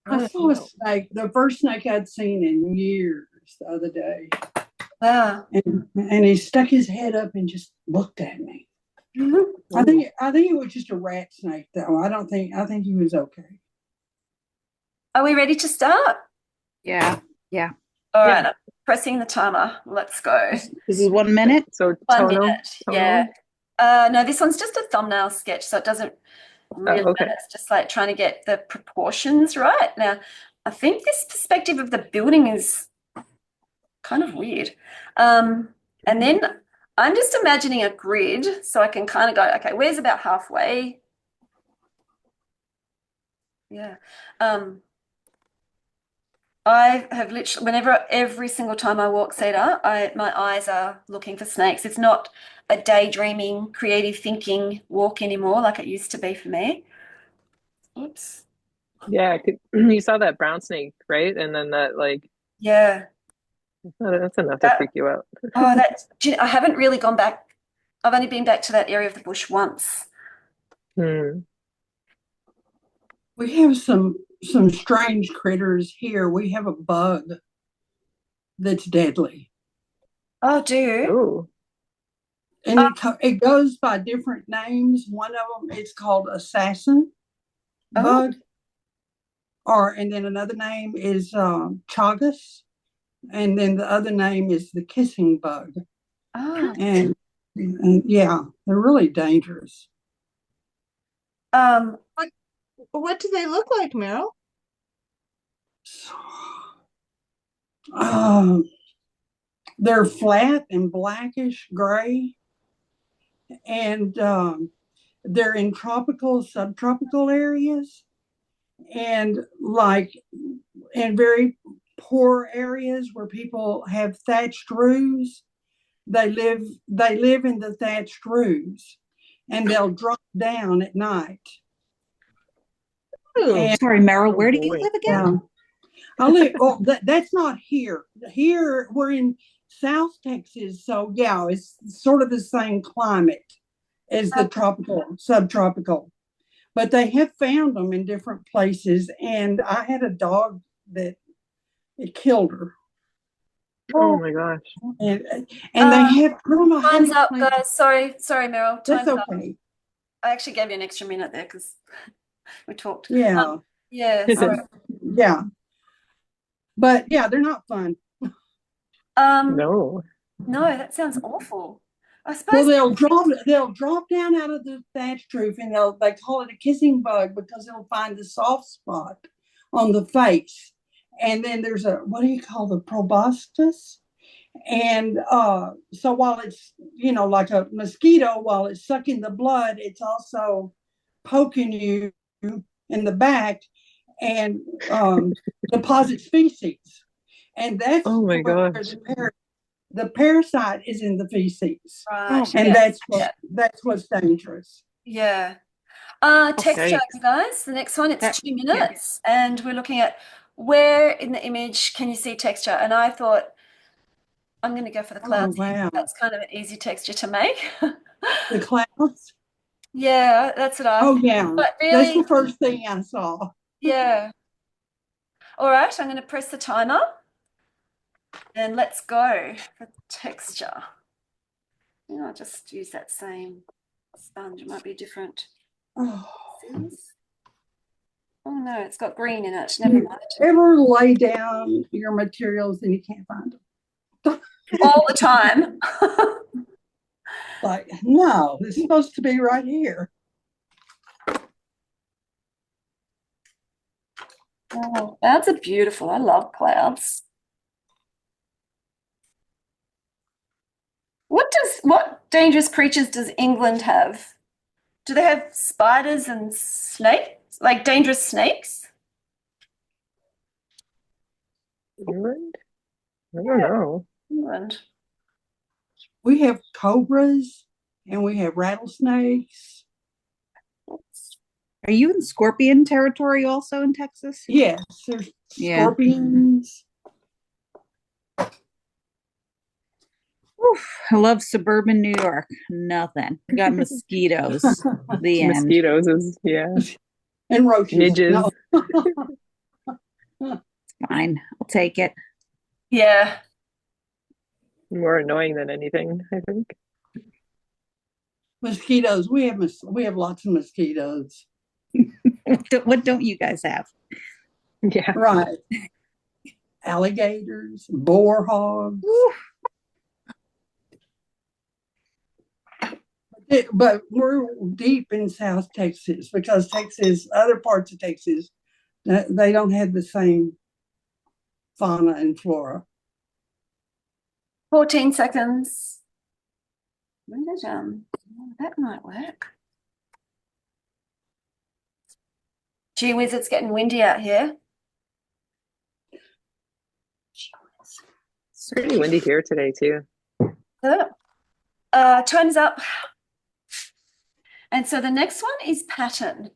I saw a snake, the first snake I'd seen in years the other day. Wow. And he stuck his head up and just looked at me. I think it was just a rat snake though. I think he was okay. Are we ready to start? yeah. All right. I'm pressing the timer. Let's go. This is 1 minute. So 1 tonal, minute. Yeah. No, this one's just a thumbnail sketch, so it doesn't really okay. matter. It's just like trying to get the proportions right. Now, I think this perspective of the building is kind of weird. And then I'm just imagining a grid so I can kind of go, okay, where's about halfway? Yeah. I have literally, every single time I walk Cedar, my eyes are looking for snakes. It's not a daydreaming, creative thinking walk anymore like it used to be for me. Oops. Yeah, you saw that brown snake, right? And then that Yeah. that's enough to freak you out. Oh, I haven't really gone back. I've only been back to that area of the bush once. Hmm. We have some strange critters here. We have a bug that's deadly. Oh, do you? Oh, And it goes by different names. One of them is called assassin bug. And then another name is chagas. And then the other name is the kissing bug. Oh. And yeah, they're really dangerous. What do they look like, Meryl? They're flat and blackish gray, and they're in tropical, subtropical areas, and like in very poor areas where people have thatched roofs. They live in the thatched roofs, and they'll drop down at night. Sorry, Meryl, where do you live again? I live. Oh, that's not here. Here we're in South Texas, so yeah, it's sort of the same climate as the tropical, subtropical. But they have found them in different places, and I had a dog that it killed her. oh my gosh! And they have. I don't know how Time's to up, explain- guys. Sorry, Meryl. That's Time's up. okay. I actually gave you an extra minute there because we talked. Yeah, Yeah. Sorry. yeah. But yeah, they're not fun. No. No, that sounds awful. I Well, suppose. they'll drop down out of the thatched roof, and they call it a kissing bug because it'll find the soft spot on the face. And then there's what do you call the proboscis? And so while it's like a mosquito, while it's sucking the blood, it's also poking you in the back and deposit feces. And that's Oh my where gosh! the parasite is in the feces. Right. And Yeah. that's what's dangerous. Yeah. Texture, nice. you guys. The next one, it's That- 2 minutes, and we're looking at where in the image can you see texture? And I thought I'm going to go for the Oh, clouds. wow. That's kind of an easy texture to make. The clouds. Yeah, that's what I Oh, thought. yeah. But That's really, the first thing I saw. yeah. All right, I'm going to press the timer, and let's go for texture. I'll just use that same sponge. It might be different. Oh. Oh no, it's got green in it. Never mind. Ever lay down your materials and you can't find them? All the time. Like, no, it's supposed to be right here. Oh, clouds are beautiful. I love clouds. What dangerous creatures does England have? Do they have spiders and snakes? Like dangerous snakes? England? I don't know. England. We have cobras and we have rattlesnakes. Are you in scorpion territory also in Texas? Yes, there's Yeah. scorpions. Oof, I love suburban New York. Nothing. We got mosquitoes. The end. Mosquitoes is, yeah. And roaches. Midges. No. Fine. I'll take it. Yeah. More annoying than anything, I think. Mosquitoes. We have lots of mosquitoes. What don't you guys have? Yeah. Right. Alligators, boar hogs. But we're deep in South Texas because other parts of Texas, they don't have the same fauna and flora. 14 seconds. That might work. Gee whiz, it's getting windy out here. It's pretty windy here today, too. So, time's up. And so the next one is pattern.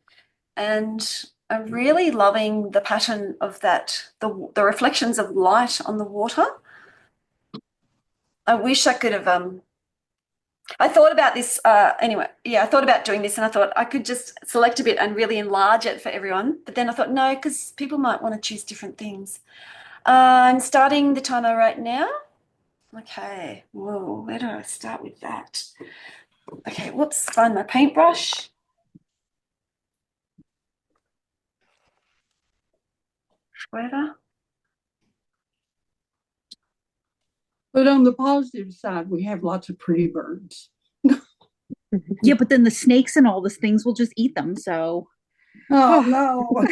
And I'm really loving the pattern of that, the reflections of light on the water. I wish I could have, I thought about this, anyway, yeah, I thought about doing this and I thought I could just select a bit and really enlarge it for everyone. But then I thought, no, because people might want to choose different things. I'm starting the timer right now. Okay, whoa, where do I start with that? Okay, whoops, find my paintbrush. Whatever. But on the positive side, we have lots of pretty birds. Yeah, but then the snakes and all those things will just eat them. So Oh, no.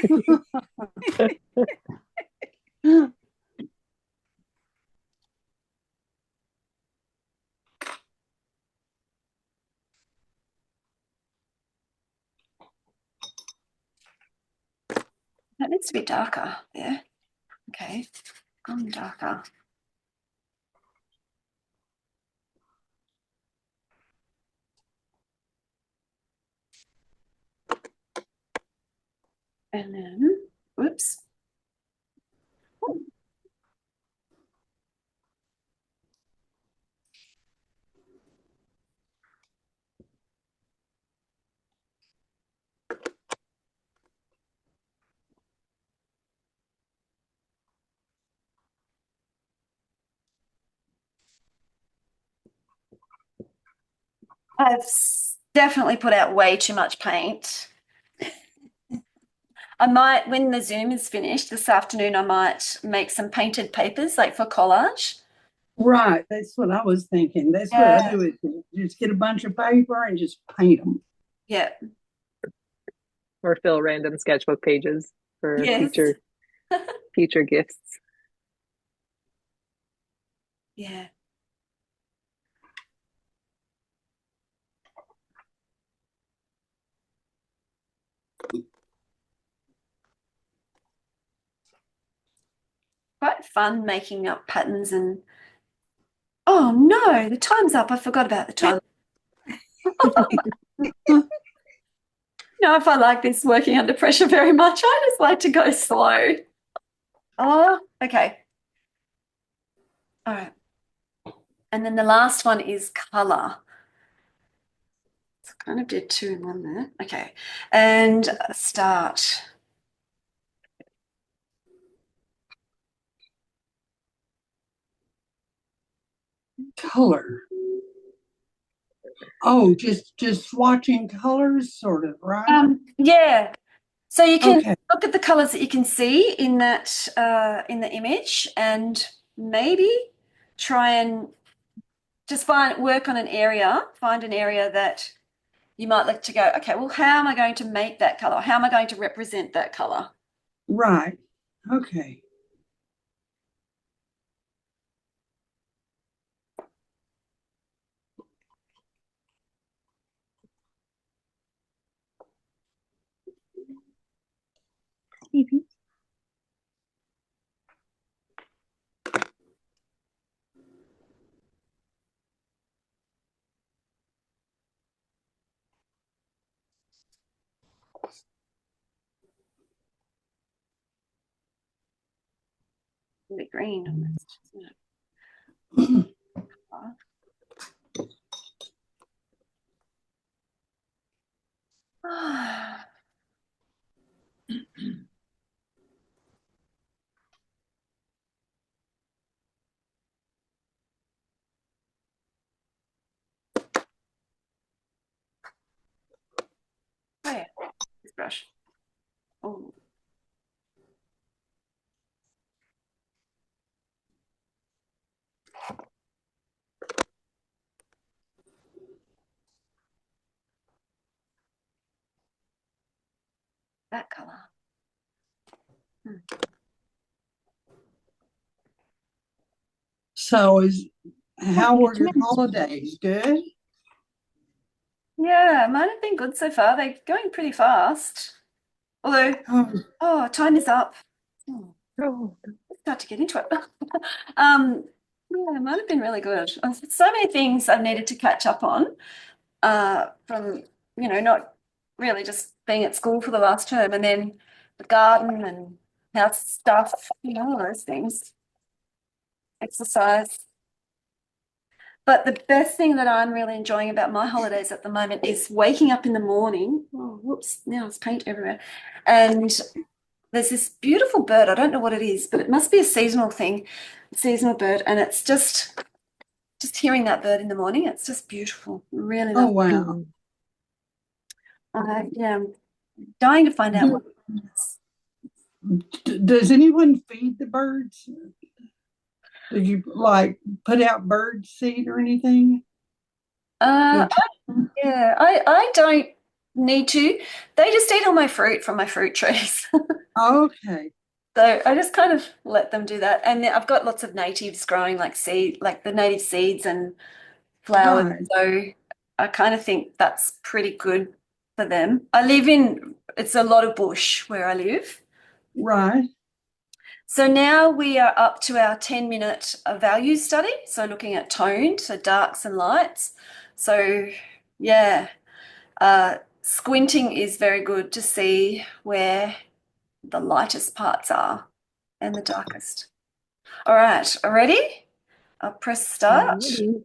That needs to be darker there. Okay, gone darker. And then, whoops. I've definitely put out way too much paint. I might, when the Zoom is finished this afternoon, I might make some painted papers like for collage. Right, that's what I was thinking. That's what I do. Is just get a bunch of paper and just paint them. Yeah. Or fill random sketchbook pages for Yes. future gifts. Yeah. Quite fun making up patterns and oh no, the time's up. I forgot about the time. know if I like this working under pressure very much. I just like to go slow. Oh, okay. All right. And then the last one is color. So I kind of did two in one there. Okay. And start. Color. Oh, just watching colors, sort of, right? Yeah. So you can Okay. look at the colors that you can see in that in the image, and maybe try and just work on an area, find an area that you might like to go, okay, well, how am I going to make that color? How am I going to represent that color? Right. Okay. Really green on this, isn't it? Oh yeah, this brush. Oh, that color. So how were your Tremendous. holidays? Good? Yeah, mine have been good so far. They're going pretty fast. Although, Oh, time is up. Oh, Let's start to get into it. um, yeah, mine have been really good. So many things I've needed to catch up on. From not really just being at school for the last term, and then the garden and house stuff, all those things, exercise. But the best thing that I'm really enjoying about my holidays at the moment is waking up in the morning. Oh, whoops, now there's paint everywhere. And there's this beautiful bird. I don't know what it is, but it must be a seasonal thing, seasonal bird. And it's just hearing that bird in the morning. It's just beautiful. Really oh love wow. it. Yeah, I'm dying to find out what it is. Does anyone feed the birds? Did you like put out bird seed or anything? Uh, Your chicken? yeah, I don't need to. They just eat all my fruit from my fruit trees. Okay. So I just kind of let them do that. And then I've got lots of natives growing like the native seeds and flowers. Right. So I kind of think that's pretty good for them. It's a lot of bush where I live. Right. So now we are up to our 10-minute value study. So looking at tone, so darks and lights. So yeah, squinting is very good to see where the lightest parts are and the darkest. All right, ready? I'll press start. alrighty.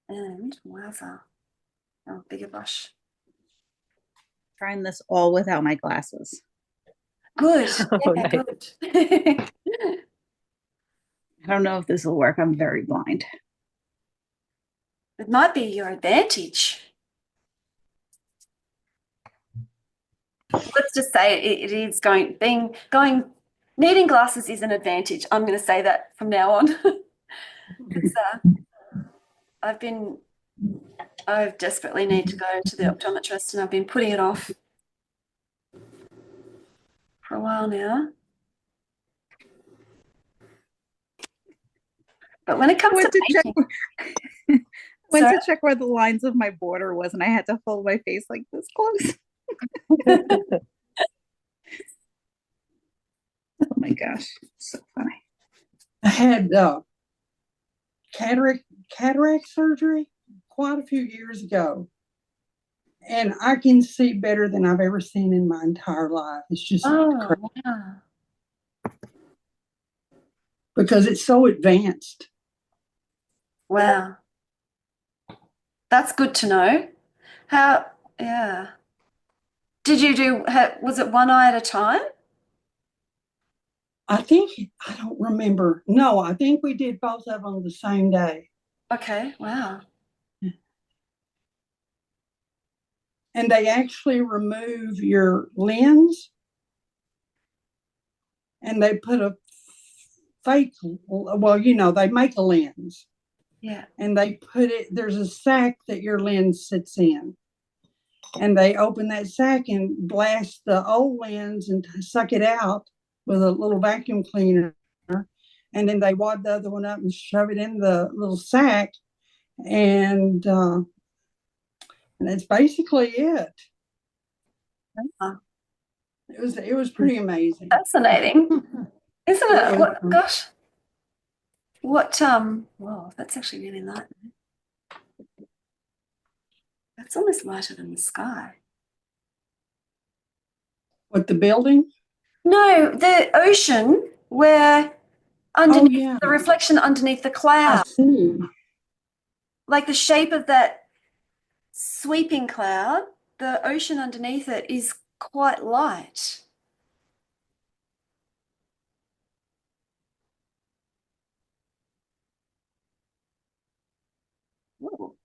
And wowza. Oh, bigger brush. Trying this all without my glasses. Good. Oh, Yeah, nice. good. I don't know if this will work. I'm very blind. It might be your advantage. Let's just say it is needing glasses is an advantage. I'm going to say that from now on. Because I desperately need to go to the optometrist, and I've been putting it off for a while now. But when it comes Went to to check. painting, Went Sorry? to check where the lines of my border was, and I had to hold my face like this close. Oh my gosh, so funny. I had cataract surgery quite a few years ago. and I can see better than I've ever seen in my entire life. It's just Oh, crazy wow. because it's so advanced. Wow. That's good to know. How, yeah. Did you do, was it one eye at a time? I think, I don't remember. No, I think we did both of them the same day. Okay, wow. And they actually remove your lens and they put a fake, well, they make a lens Yeah. and they put it, there's a sack that your lens sits in. And they open that sack and blast the old lens and suck it out with a little vacuum cleaner. And then they wad the other one up and shove it in the little sack. And that's basically it. Wow. It was pretty amazing. Fascinating. Isn't it? It was, What, gosh. What, whoa, that's actually really light. That's almost lighter than the sky. what, the building? No, the ocean where Oh, underneath yeah. the reflection underneath the I cloud, see. like the shape of that sweeping cloud, the ocean underneath it is quite light. Ooh.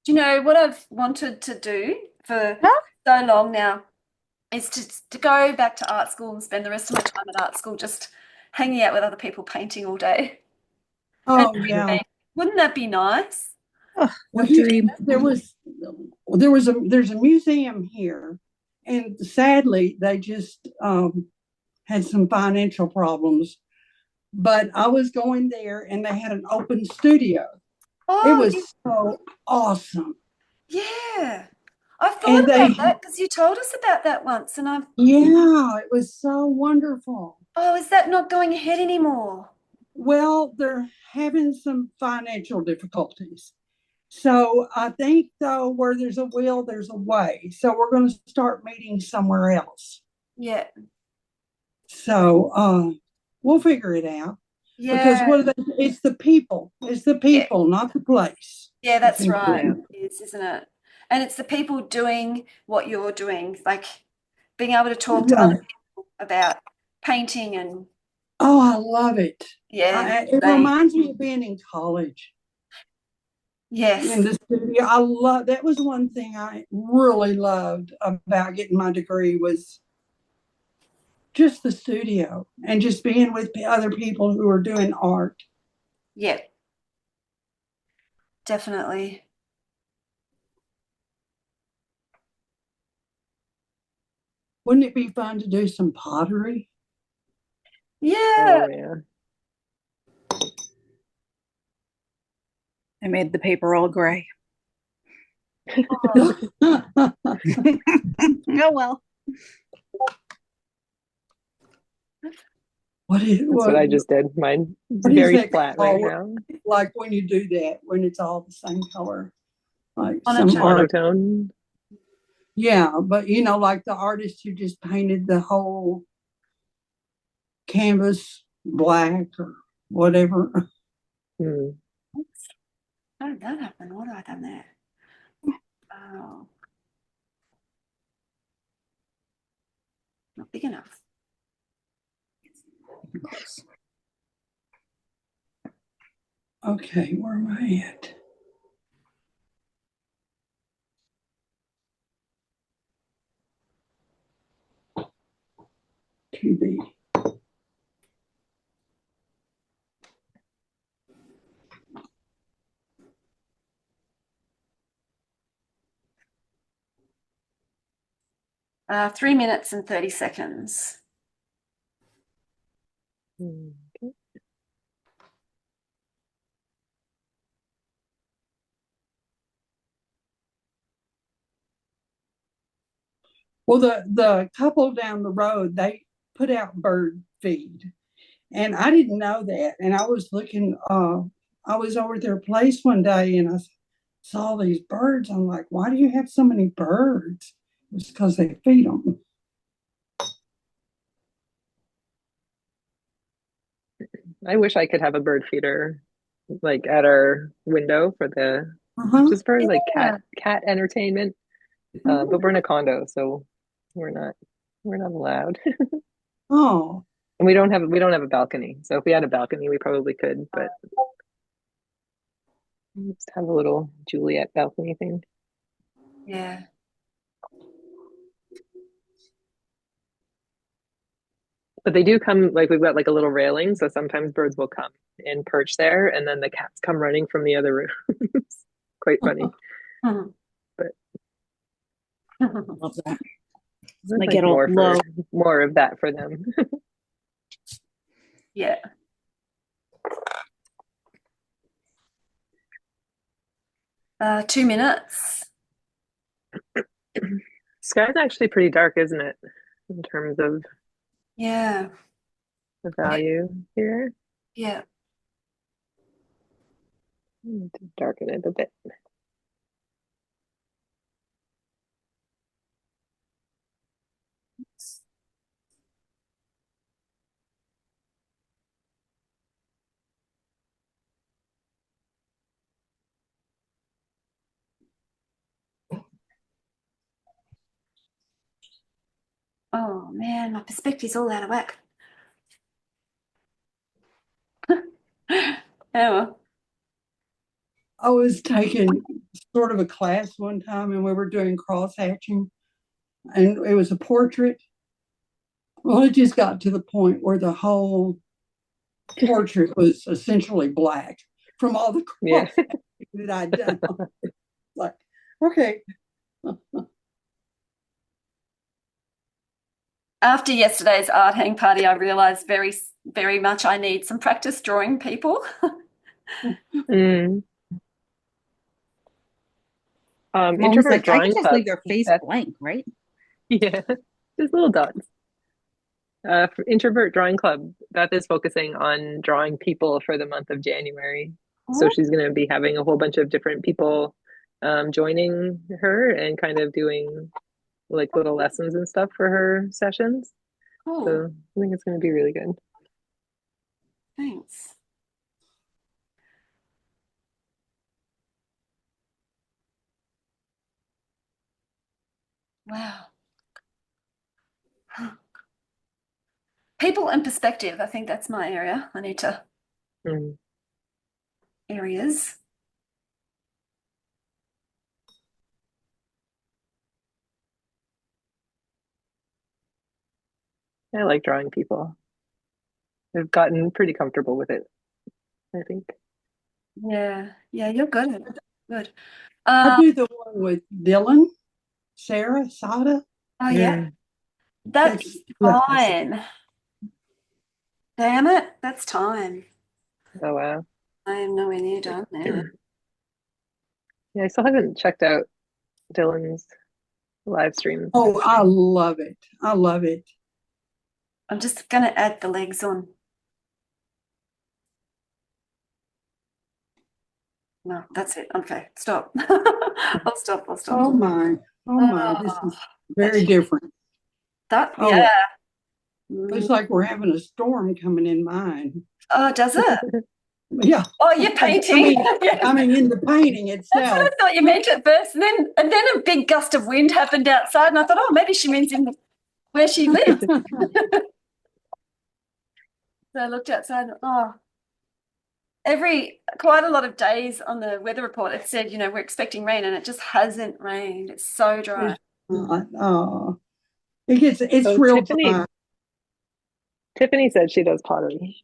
Do you know what I've wanted to do for so long now is to go back to art school and spend the rest of my time at art school just hanging out with other people painting all day. And Oh, yeah. wouldn't that be nice? Oh, Well, dream. there's a museum here, and sadly, they just had some financial problems. But I was going there, and they had an open studio. It Oh, was so awesome, yeah. I've thought and about that because you told us about that once, and it was so wonderful. oh, is that not going ahead anymore? Well, they're having some financial difficulties. So I think, though, where there's a will, there's a way. So we're going to start meeting somewhere else. Yeah. So we'll figure it out because Yeah. it's the people. It's the Yeah. people, not the place. Yeah, that's right. Yeah. It is, isn't it? And it's the people doing what you're doing, like being able to talk to other Right. people about painting and Oh, I love it. yeah, It reminds me of being in college in yes. the studio. That was one thing I really loved about getting my degree was just the studio and just being with other people who are doing art. Yeah, definitely. Wouldn't it be fun to do some pottery? Yeah. Oh yeah. I made the paper all gray. Oh, Oh well. That's what I just did. Mine is what is very that flat right called? now. Like when you do that, when it's all the same color, like Monotone. some art. Monotone. Yeah, but like the artist who just painted the whole canvas black or whatever. Hmm. how did that happen? What have I done there? Oh, not big enough. Okay, where am I at? 3 minutes and 30 seconds. Okay. Well, the couple down the road, they put out bird feed, and I didn't know that. And I was looking, I was over at their place one day, and I saw these birds. I'm like, why do you have so many birds? It's because they feed them. I wish I could have a bird feeder like at our window for the Uh-huh. just for like Yeah. cat entertainment. But we're in a condo, so we're not allowed. Oh, And we don't have a balcony. So if we had a balcony, we probably could, but we just have a little Juliet balcony thing. Yeah. But they do come, like we've got like a little railing, so sometimes birds will come and perch there, and then the cats come running from the other room. It's quite funny. Mhm. But Love that. I'd Might like get all low. more of that for them. Yeah. Uh, 2 minutes. Sky's actually pretty dark, isn't it? In terms of Yeah. the value here. Yeah. Need to darken it a bit. Oh man, my perspective's all out of whack. Oh, I was taking sort of a class one time, and we were doing cross hatching, and it was a portrait. Well, it just got to the point where the whole portrait was essentially black from all the Yeah. cross that I'd done. Like, okay. after yesterday's art hang party, I realized very much I need some practice drawing people. Mm. Mom was Introvert like, I Drawing can just Club. leave your face That's, blank, right? yeah, just little dots. For Introvert Drawing Club, Beth is focusing on drawing people for the month of January. So she's going to be having a whole bunch of different people joining her and kind of doing like little lessons and stuff for her sessions. Cool. So I think it's going to be really good. Thanks. Wow. People and perspective. I think that's my area. I need to Mm. areas. I like drawing people. I've gotten pretty comfortable with it, I think. Yeah. Yeah, you're good. Good. I do the one with Dylan, Sarah, Sada. Oh yeah. Mm. That's fine. Damn it. That's time. Oh, wow. I am nowhere near done now. Yeah, I still haven't checked out Dylan's live stream. Oh, I love it. I love it. I'm just going to add the legs on. No, that's it. Okay, stop. I'll stop. Oh my. Oh my. This is very different. That, Oh, yeah. looks like we're having a storm coming in mine. Oh, does it? Yeah. Oh, you're painting. I mean, in the painting That's what itself. I thought you meant at first. And then a big gust of wind happened outside, and I thought, oh, maybe she means in where she lives. So I looked outside and quite a lot of days on the weather report it said, we're expecting rain, and it just hasn't rained. It's so dry. Oh, it's So real dry. Tiffany said she does pottery.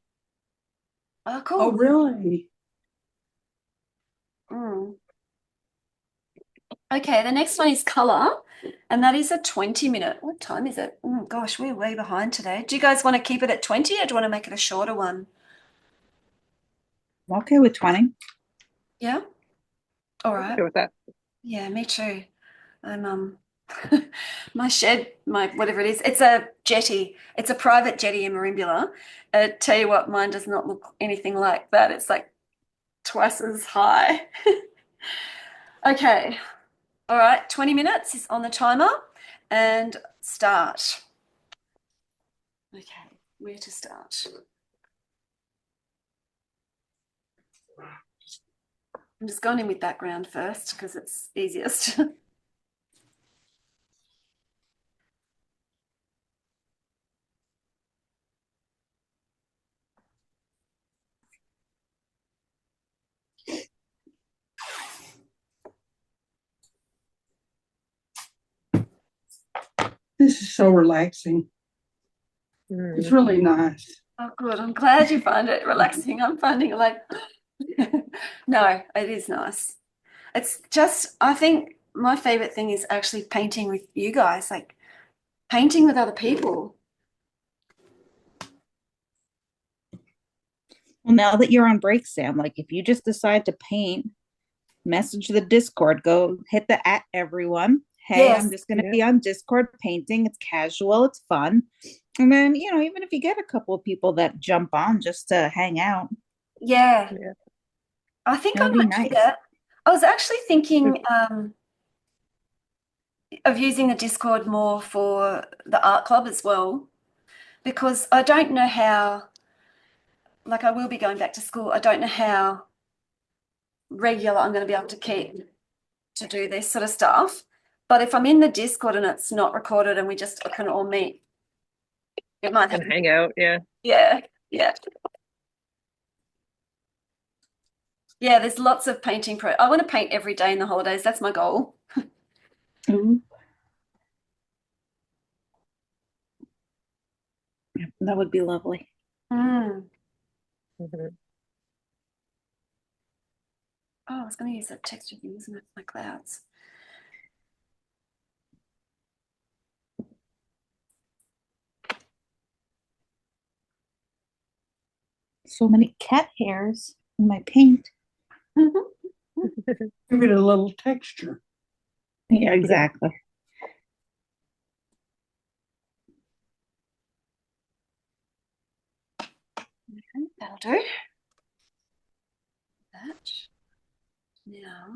Oh, cool. Oh, really? Mm. Okay, the next one is color, and that is a 20-minute. What time is it? Oh gosh, we're way behind today. Do you guys want to keep it at 20 or do you want to make it a shorter one? I'm okay with 20. Yeah? All right. Okay with that. Yeah, me too. I'm my shed, my whatever it is, it's a jetty. It's a private jetty in Merimbula. Tell you what, mine does not look anything like that. It's like twice as high. Okay. All right, 20 minutes is on the timer and start. Okay, where to start? I'm just going in with background first because it's easiest. This is so relaxing. It's really nice. Oh, good. I'm glad you find it relaxing. I'm finding it like, no, it is nice. It's just, I think my favorite thing is actually painting with you guys, like painting with other people. Well, now that you're on break, Sam, like if you just decide to paint, message the Discord, go hit the at everyone. Hey, Yes. I'm just going to be on Discord painting. It's casual, it's fun. And then, even if you get a couple of people that jump on just to hang out, Yeah. Yeah. I think I that'd be might do nice. that. I was actually thinking of using the Discord more for the art club as well, because I don't know how, like I will be going back to school. I don't know how regular I'm going to be able to keep to do this sort of stuff. But if I'm in the Discord and it's not recorded and we just can all meet, it might And happen. hang out. Yeah. Yeah, yeah. Yeah, there's lots of painting I want to paint every day in the holidays. That's my goal. Ooh. Yeah, that would be lovely. Mm. Mhm. Oh, I was going to use that texture thing, wasn't it? My clouds. So many cat hairs in my paint. Give it a little texture. Yeah, exactly. Okay, that'll do. That. Now.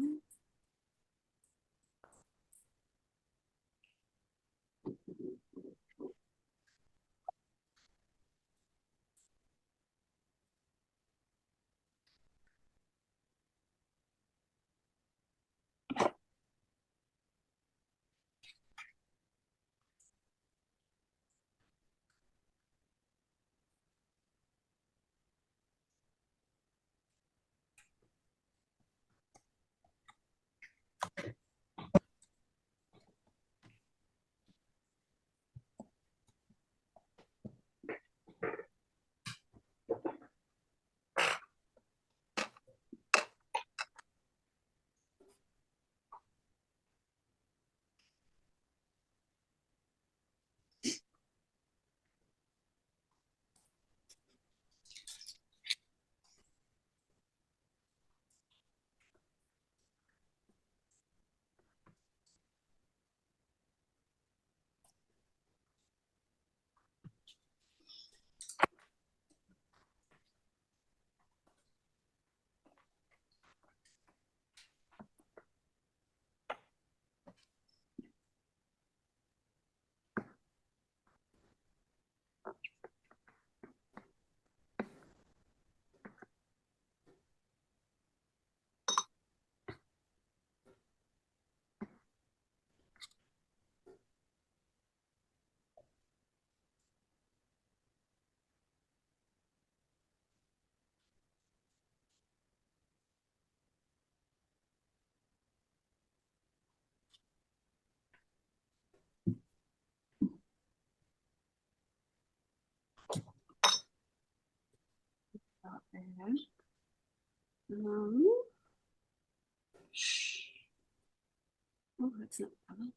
Oh, that's not colour.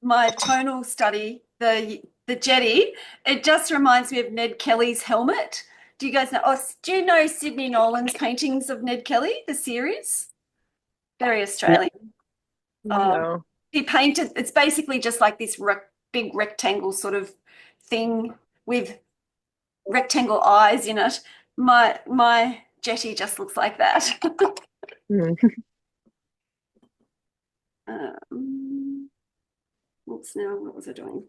My tonal study, the jetty, it just reminds me of Ned Kelly's helmet. Do you guys know? Oh, do you know Sydney Nolan's paintings of Ned Kelly, the series? Very Australian. No. He painted. It's basically just like this big rectangle sort of thing with rectangle eyes in it. My jetty just looks like that. Oops, now what was I doing?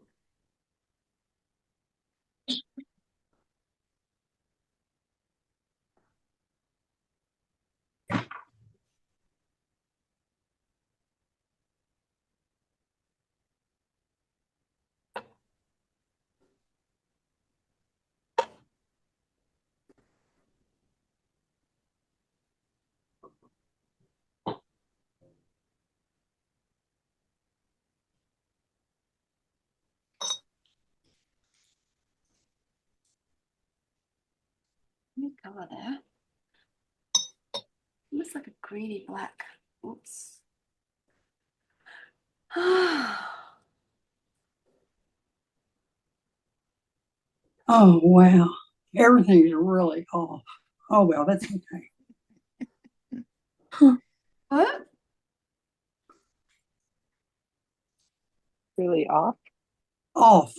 New color there. Looks like a greeny black. Oops. Oh, wow. Everything's really off. Oh, well, that's okay. What? Really off? Off.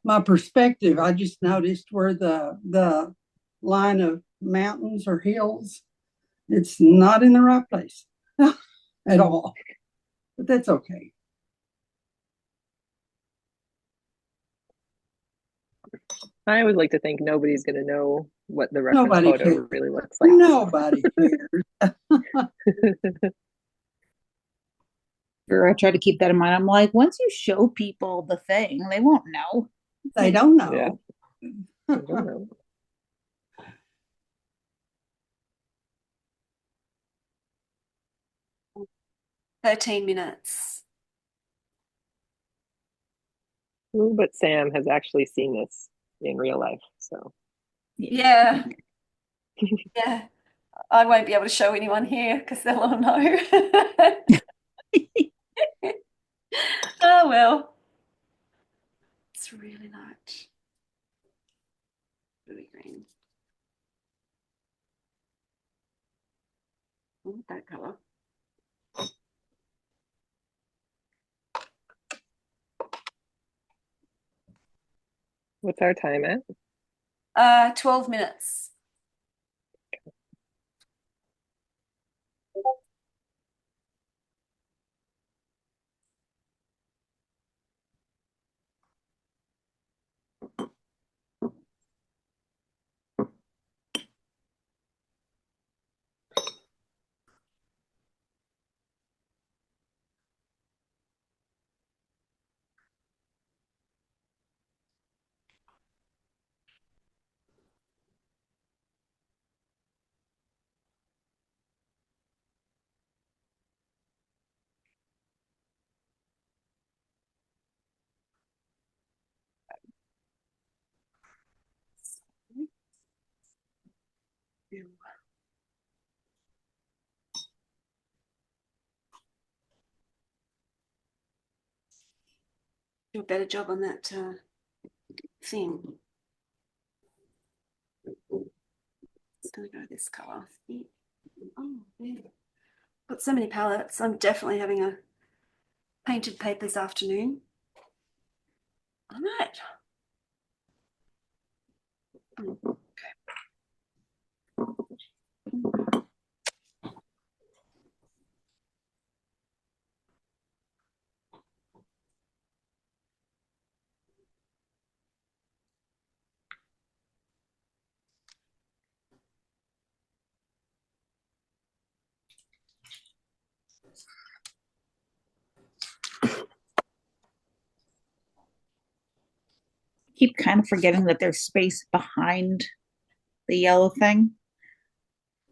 My perspective, I just noticed where the line of mountains or hills, it's not in the right place at all. But that's okay. I would like to think nobody's going to know what the reference Nobody photo cares. really looks like. Nobody cares. I try to keep that in mind. I'm like, once you show people the thing, they won't know. They don't know. Yeah. I don't know. Oh, 13 minutes. Ooh, but Sam has actually seen this in real life, so. Yeah. Yeah. I won't be able to show anyone here because they'll all know. Oh, well. It's really light. Really green. Oh, that color. What's our time at? 12 minutes. Do a better job on that thing. It's going to go this color. Oh, yeah. Got so many palettes. I'm definitely having a painted papers afternoon. All right. Keep kind of forgetting that there's space behind the yellow thing.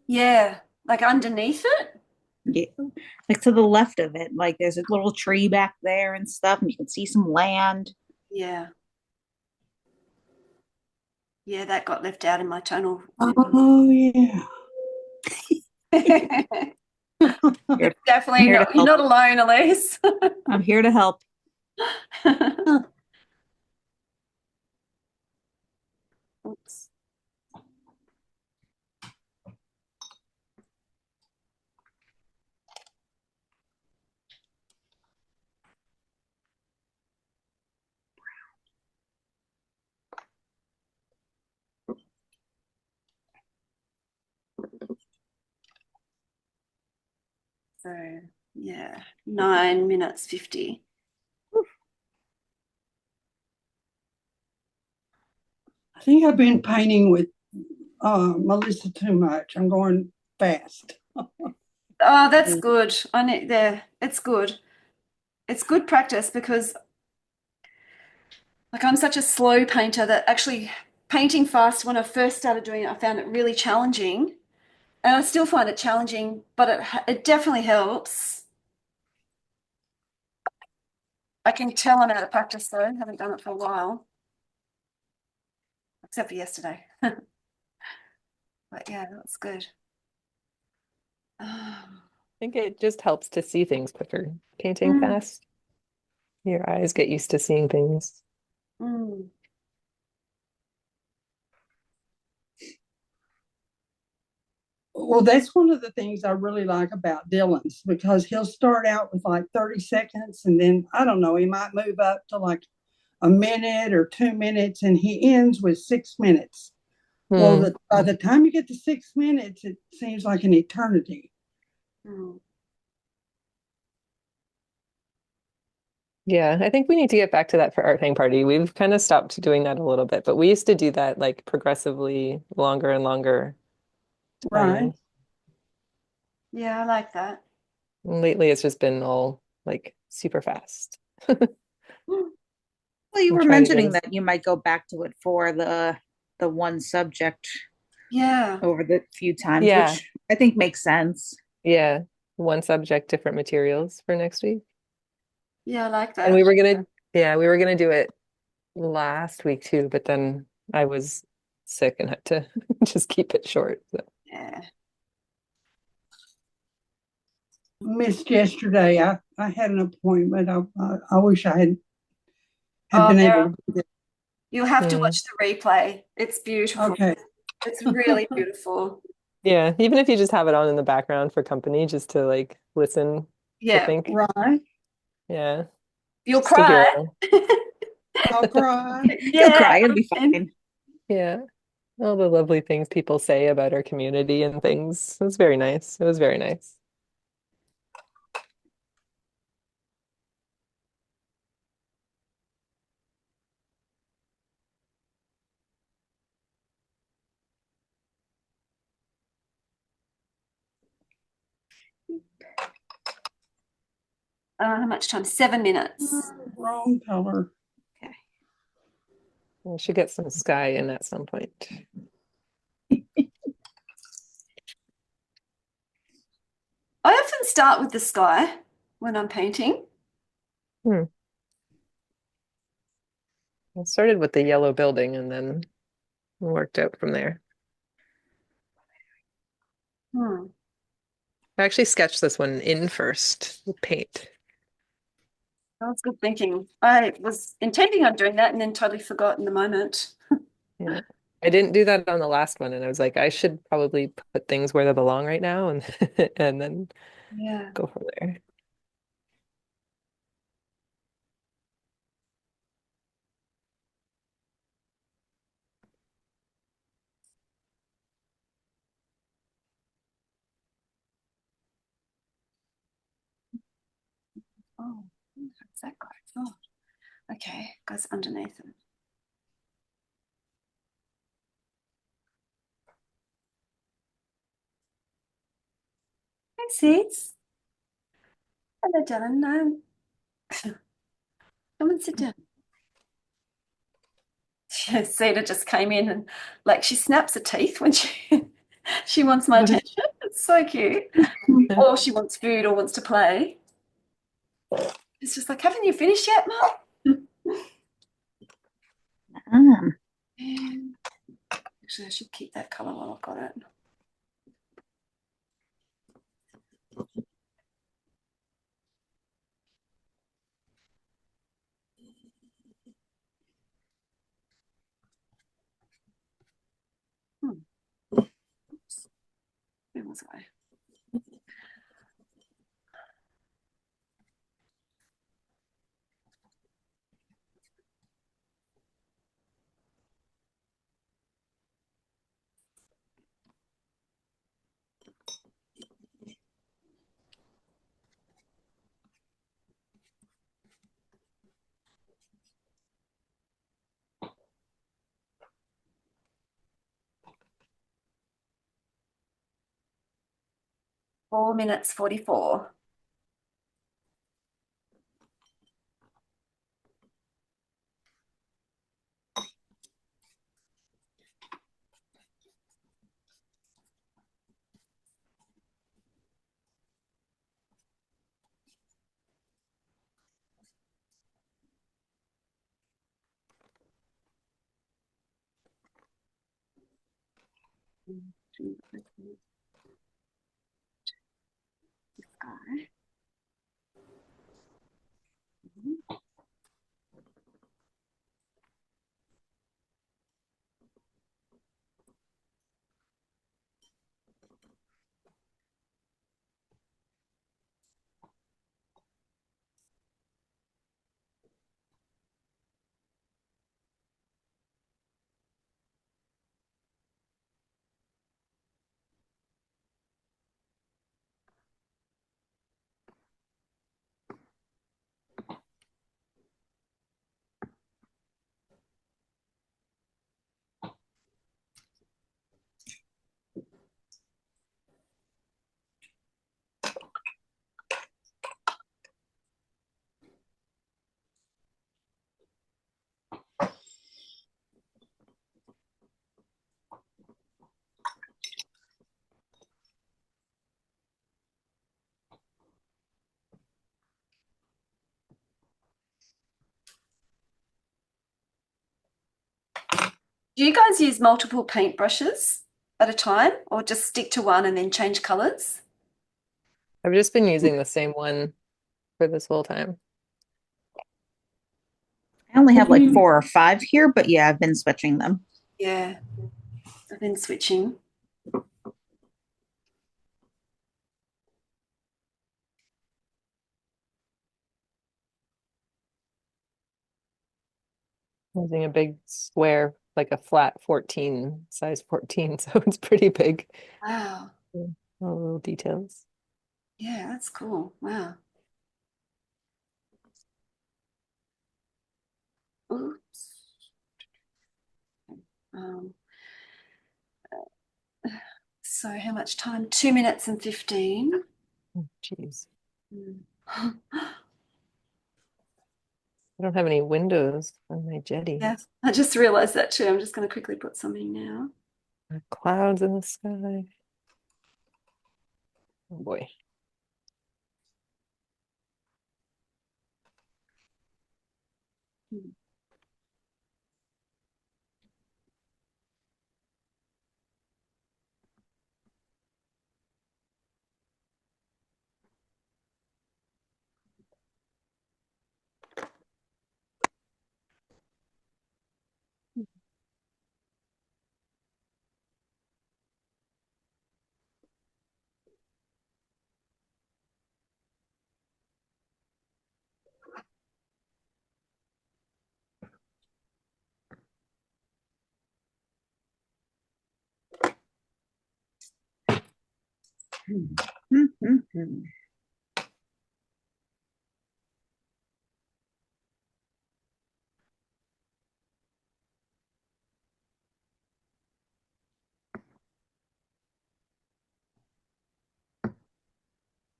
Yeah, like underneath it. Yeah. Like to the left of it, like there's a little tree back there and stuff, and you can see some land. Yeah. Yeah, that got left out in my tonal. Oh, yeah. Here, Definitely here to not. You're help. not alone, Elise. I'm here to help. Oops. So yeah, 9 minutes 50. I think I've been painting with Melissa too much. I'm going fast. Oh, that's good. I need there. It's good. It's good practice because like I'm such a slow painter that actually painting fast when I first started doing it, I found it really challenging. And I still find it challenging, but it definitely helps. I can tell I'm out of practice though. I haven't done it for a while, except for yesterday. But yeah, that's good. I think it just helps to see things quicker. Painting Mm, fast, your eyes get used to seeing things. mm. Well, that's one of the things I really like about Dylan's because he'll start out with like 30 seconds and then, I don't know, he might move up to like a minute or 2 minutes and he ends with 6 minutes. Well, Hmm. by the time you get to 6 minutes, it seems like an eternity. Mm. Yeah, I think we need to get back to that for Art Hang Party. We've kind of stopped doing that a little bit, but we used to do that like progressively longer and longer Right. timing. Yeah, I like that. And lately, it's just been all like super fast. Well, you We'll were try to get mentioning us. that you might go back to it for the one subject Yeah, over the few times, Yeah, which I think makes sense. yeah. One subject, different materials for next week. yeah, I like And that. we were gonna do it last week too, but then I was sick and had to just keep it short. So. Yeah. Missed yesterday. I had an appointment. I wish I had Oh, been able Meryl, to do that. you'll have to Hmm. watch the replay. It's beautiful. Okay. It's really beautiful. Yeah, even if you just have it on in the background for company, just to like listen to Yeah, think. Right. Yeah, you'll just to hear. cry. I'll cry. You'll Yeah, cry, it'll be and fine. Yeah, all the lovely things people say about our community and things. It was very nice. It was very nice. how much time? 7 minutes. Wrong color. Okay. We should get some sky in at some point. I often start with the sky when I'm painting. Hmm. I started with the yellow building and then worked out from there. Hmm. I actually sketched this one in first with paint. That's good thinking. I was intending on doing that and then totally forgot in the moment. Yeah. I didn't do that on the last one, and I was like, I should probably put things where they belong right now and and then Yeah. go from there. Oh, what's that guy? Oh, okay. Goes underneath it. Hey, Seeds. Hello, Dylan. No, come and sit down. Cedar just came in and like she snaps her teeth when she wants my attention. It's so cute. Or she wants food or wants to play. It's just like, haven't you finished yet, Mum? Um, And Actually, I should keep that color while I've got it. Oops. Where was I? Four minutes 44. Do you guys use multiple paintbrushes at a time or just stick to one and then change colors? I've just been using the same one for this whole time. I only have like 4 or 5 here, but yeah, I've been switching them. Yeah, I've been switching. Using a big square, like a flat 14, size 14, so it's pretty big. Wow. Yeah, all the little details. Yeah, that's cool. Wow. Oops. Um, so how much time? 2 minutes and 15. Oh, geez. Mm. I don't have any windows on my jetty. Yeah, I just realized that too. I'm just going to quickly put something now. Clouds in the sky. Oh boy. Mm.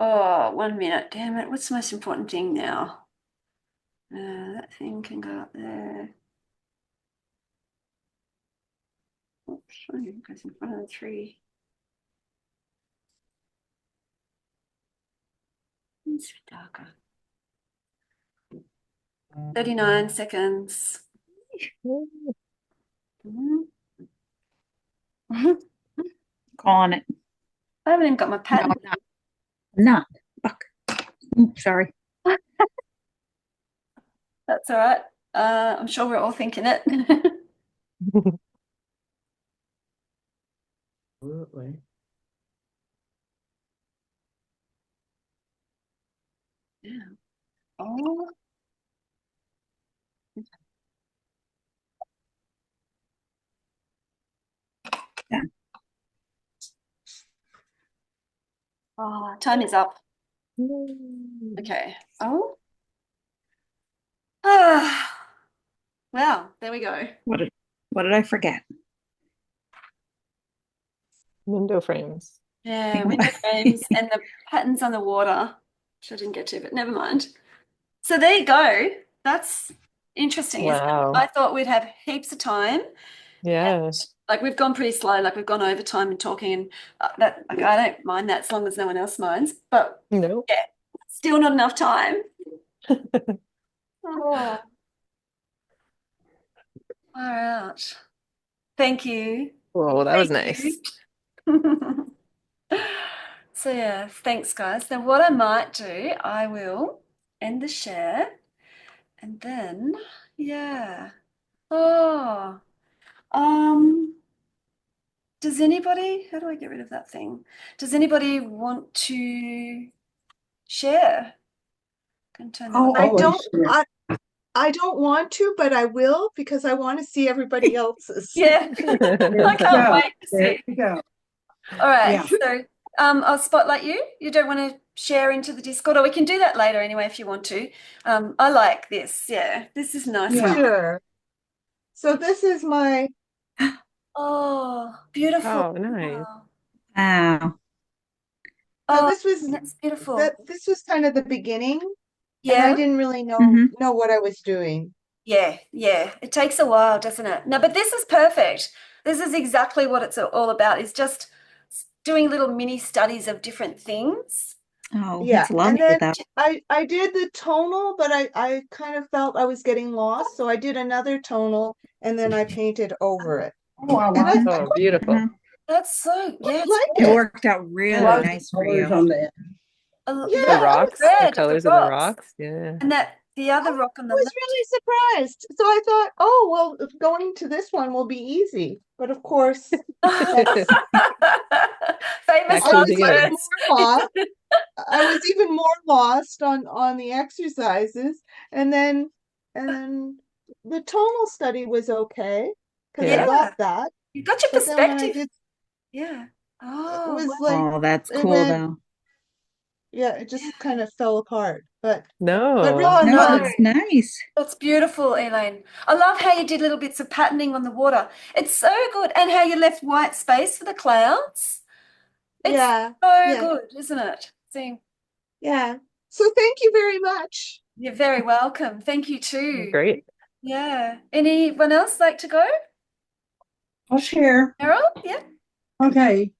Oh, 1 minute. Damn it. What's the most important thing now? That thing can go up there. Oops, it goes in front of the tree. It's darker. 39 seconds. Mhm. I Calling it. haven't even got my No, pattern. I'm not. I'm not. Fuck. Oops, sorry. That's all right. I'm sure we're all thinking it. Absolutely. Yeah. Oh. Yeah. Oh, time is up. Okay. Oh. Ah. Well, there we go. What did I forget? Window frames. Yeah, window frames and the patterns on the water, which I didn't get to, but never mind. So there you go. That's interesting, isn't it? Wow. I thought we'd have heaps of time. Yeah. Like we've gone pretty slow, like we've gone over time and talking, and that like I don't mind that as long as no one else minds. But No. yeah, still not enough time. Oh, far out. Thank you. Whoa, that was Thank nice. you. So yeah, thanks guys. Now what I might do, I will end the share and then yeah. Oh, does anybody, how do I get rid of that thing? Does anybody want to share? Can turn that Oh, on. I always don't share. I don't want to, but I will because I want to see everybody else's. Yeah, There I you can't go. wait to There see. you go. All right, Yeah. so I'll spotlight you. You don't want to share into the Discord, or we can do that later anyway if you want to. I like this. Yeah, this is nice. Yeah. Sure. So this is my Oh, beautiful. Oh, nice. Wow. Wow. so Oh, this was that's beautiful. this was kind of the beginning, and I Yeah, didn't really Mhm. know what I was doing. yeah. It takes a while, doesn't it? No, but this is perfect. This is exactly what it's all about, is just doing little mini studies of different things. Oh, Yeah, that's and lovely then though. I did the tonal, but I kind of felt I was getting lost, so I did another tonal, and then I painted over it, Oh, I and I like Oh, beautiful. Mhm. That's so, yeah, it's like It it. worked out really Yeah. lots of nice for colors you. on that. Yeah, The yeah, I rocks, the red of the colors of the rocks. rocks. Yeah. And that the other rock on the was left. really surprised. So I thought, oh, well, going to this one will be easy. But of course, that's Famous Back to I the was last even beginning. words. more lost. I was even more lost on the exercises, and then the tonal study was okay because I Yeah. got Yeah, that. you got your But then when I perspective. did, Yeah. it Oh, was like Oh, that's it cool went, though. yeah, it just yeah. kind of fell apart. But No. Oh really No, no, nice. it's nice. that's beautiful, Elaine. I love how you did little bits of patterning on the water. It's so good. And how you left white space for the clouds. It's Yeah, so yeah, good, isn't it? See, yeah. So thank you very much. you're very welcome. Thank you too. Great. Yeah. Anyone else like to go? I'll share. Meryl? Yeah. Okay.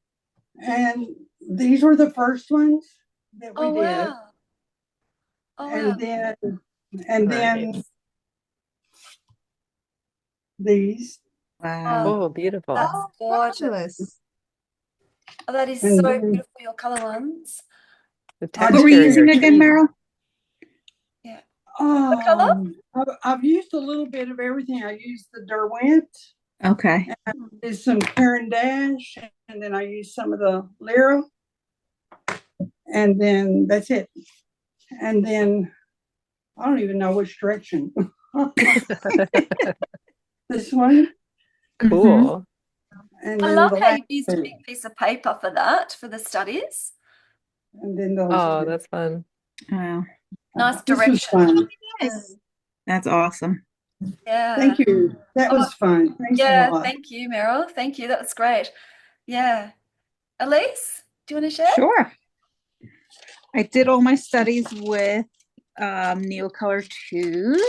And these were the first ones that we Oh did. wow. Oh wow. And then Nice. these. Wow. Oh, beautiful. That's Oh, gorgeous. fabulous. Oh, that is And so then beautiful, your color ones. The I What were texture you of your using again, tree. Meryl? Yeah. What color? I've used a little bit of everything. I used the Derwent, Okay. did some Karen Dash, and then I used some of the Lyra, and then that's it. And then I don't even know which direction. This one, Mhm. Cool. and I then love the how last you used a two, big piece of paper for that, for the studies. and then those Oh, two. that's fun. Wow. Nice This was direction. fun. Nice. That's awesome. Yeah. Thank you. That Oh, was fun. Thanks a yeah. lot. Thank you, Meryl. Thank you. That was great. Yeah. Elise, do you want to share? Sure. I did all my studies with Neocolor 2s.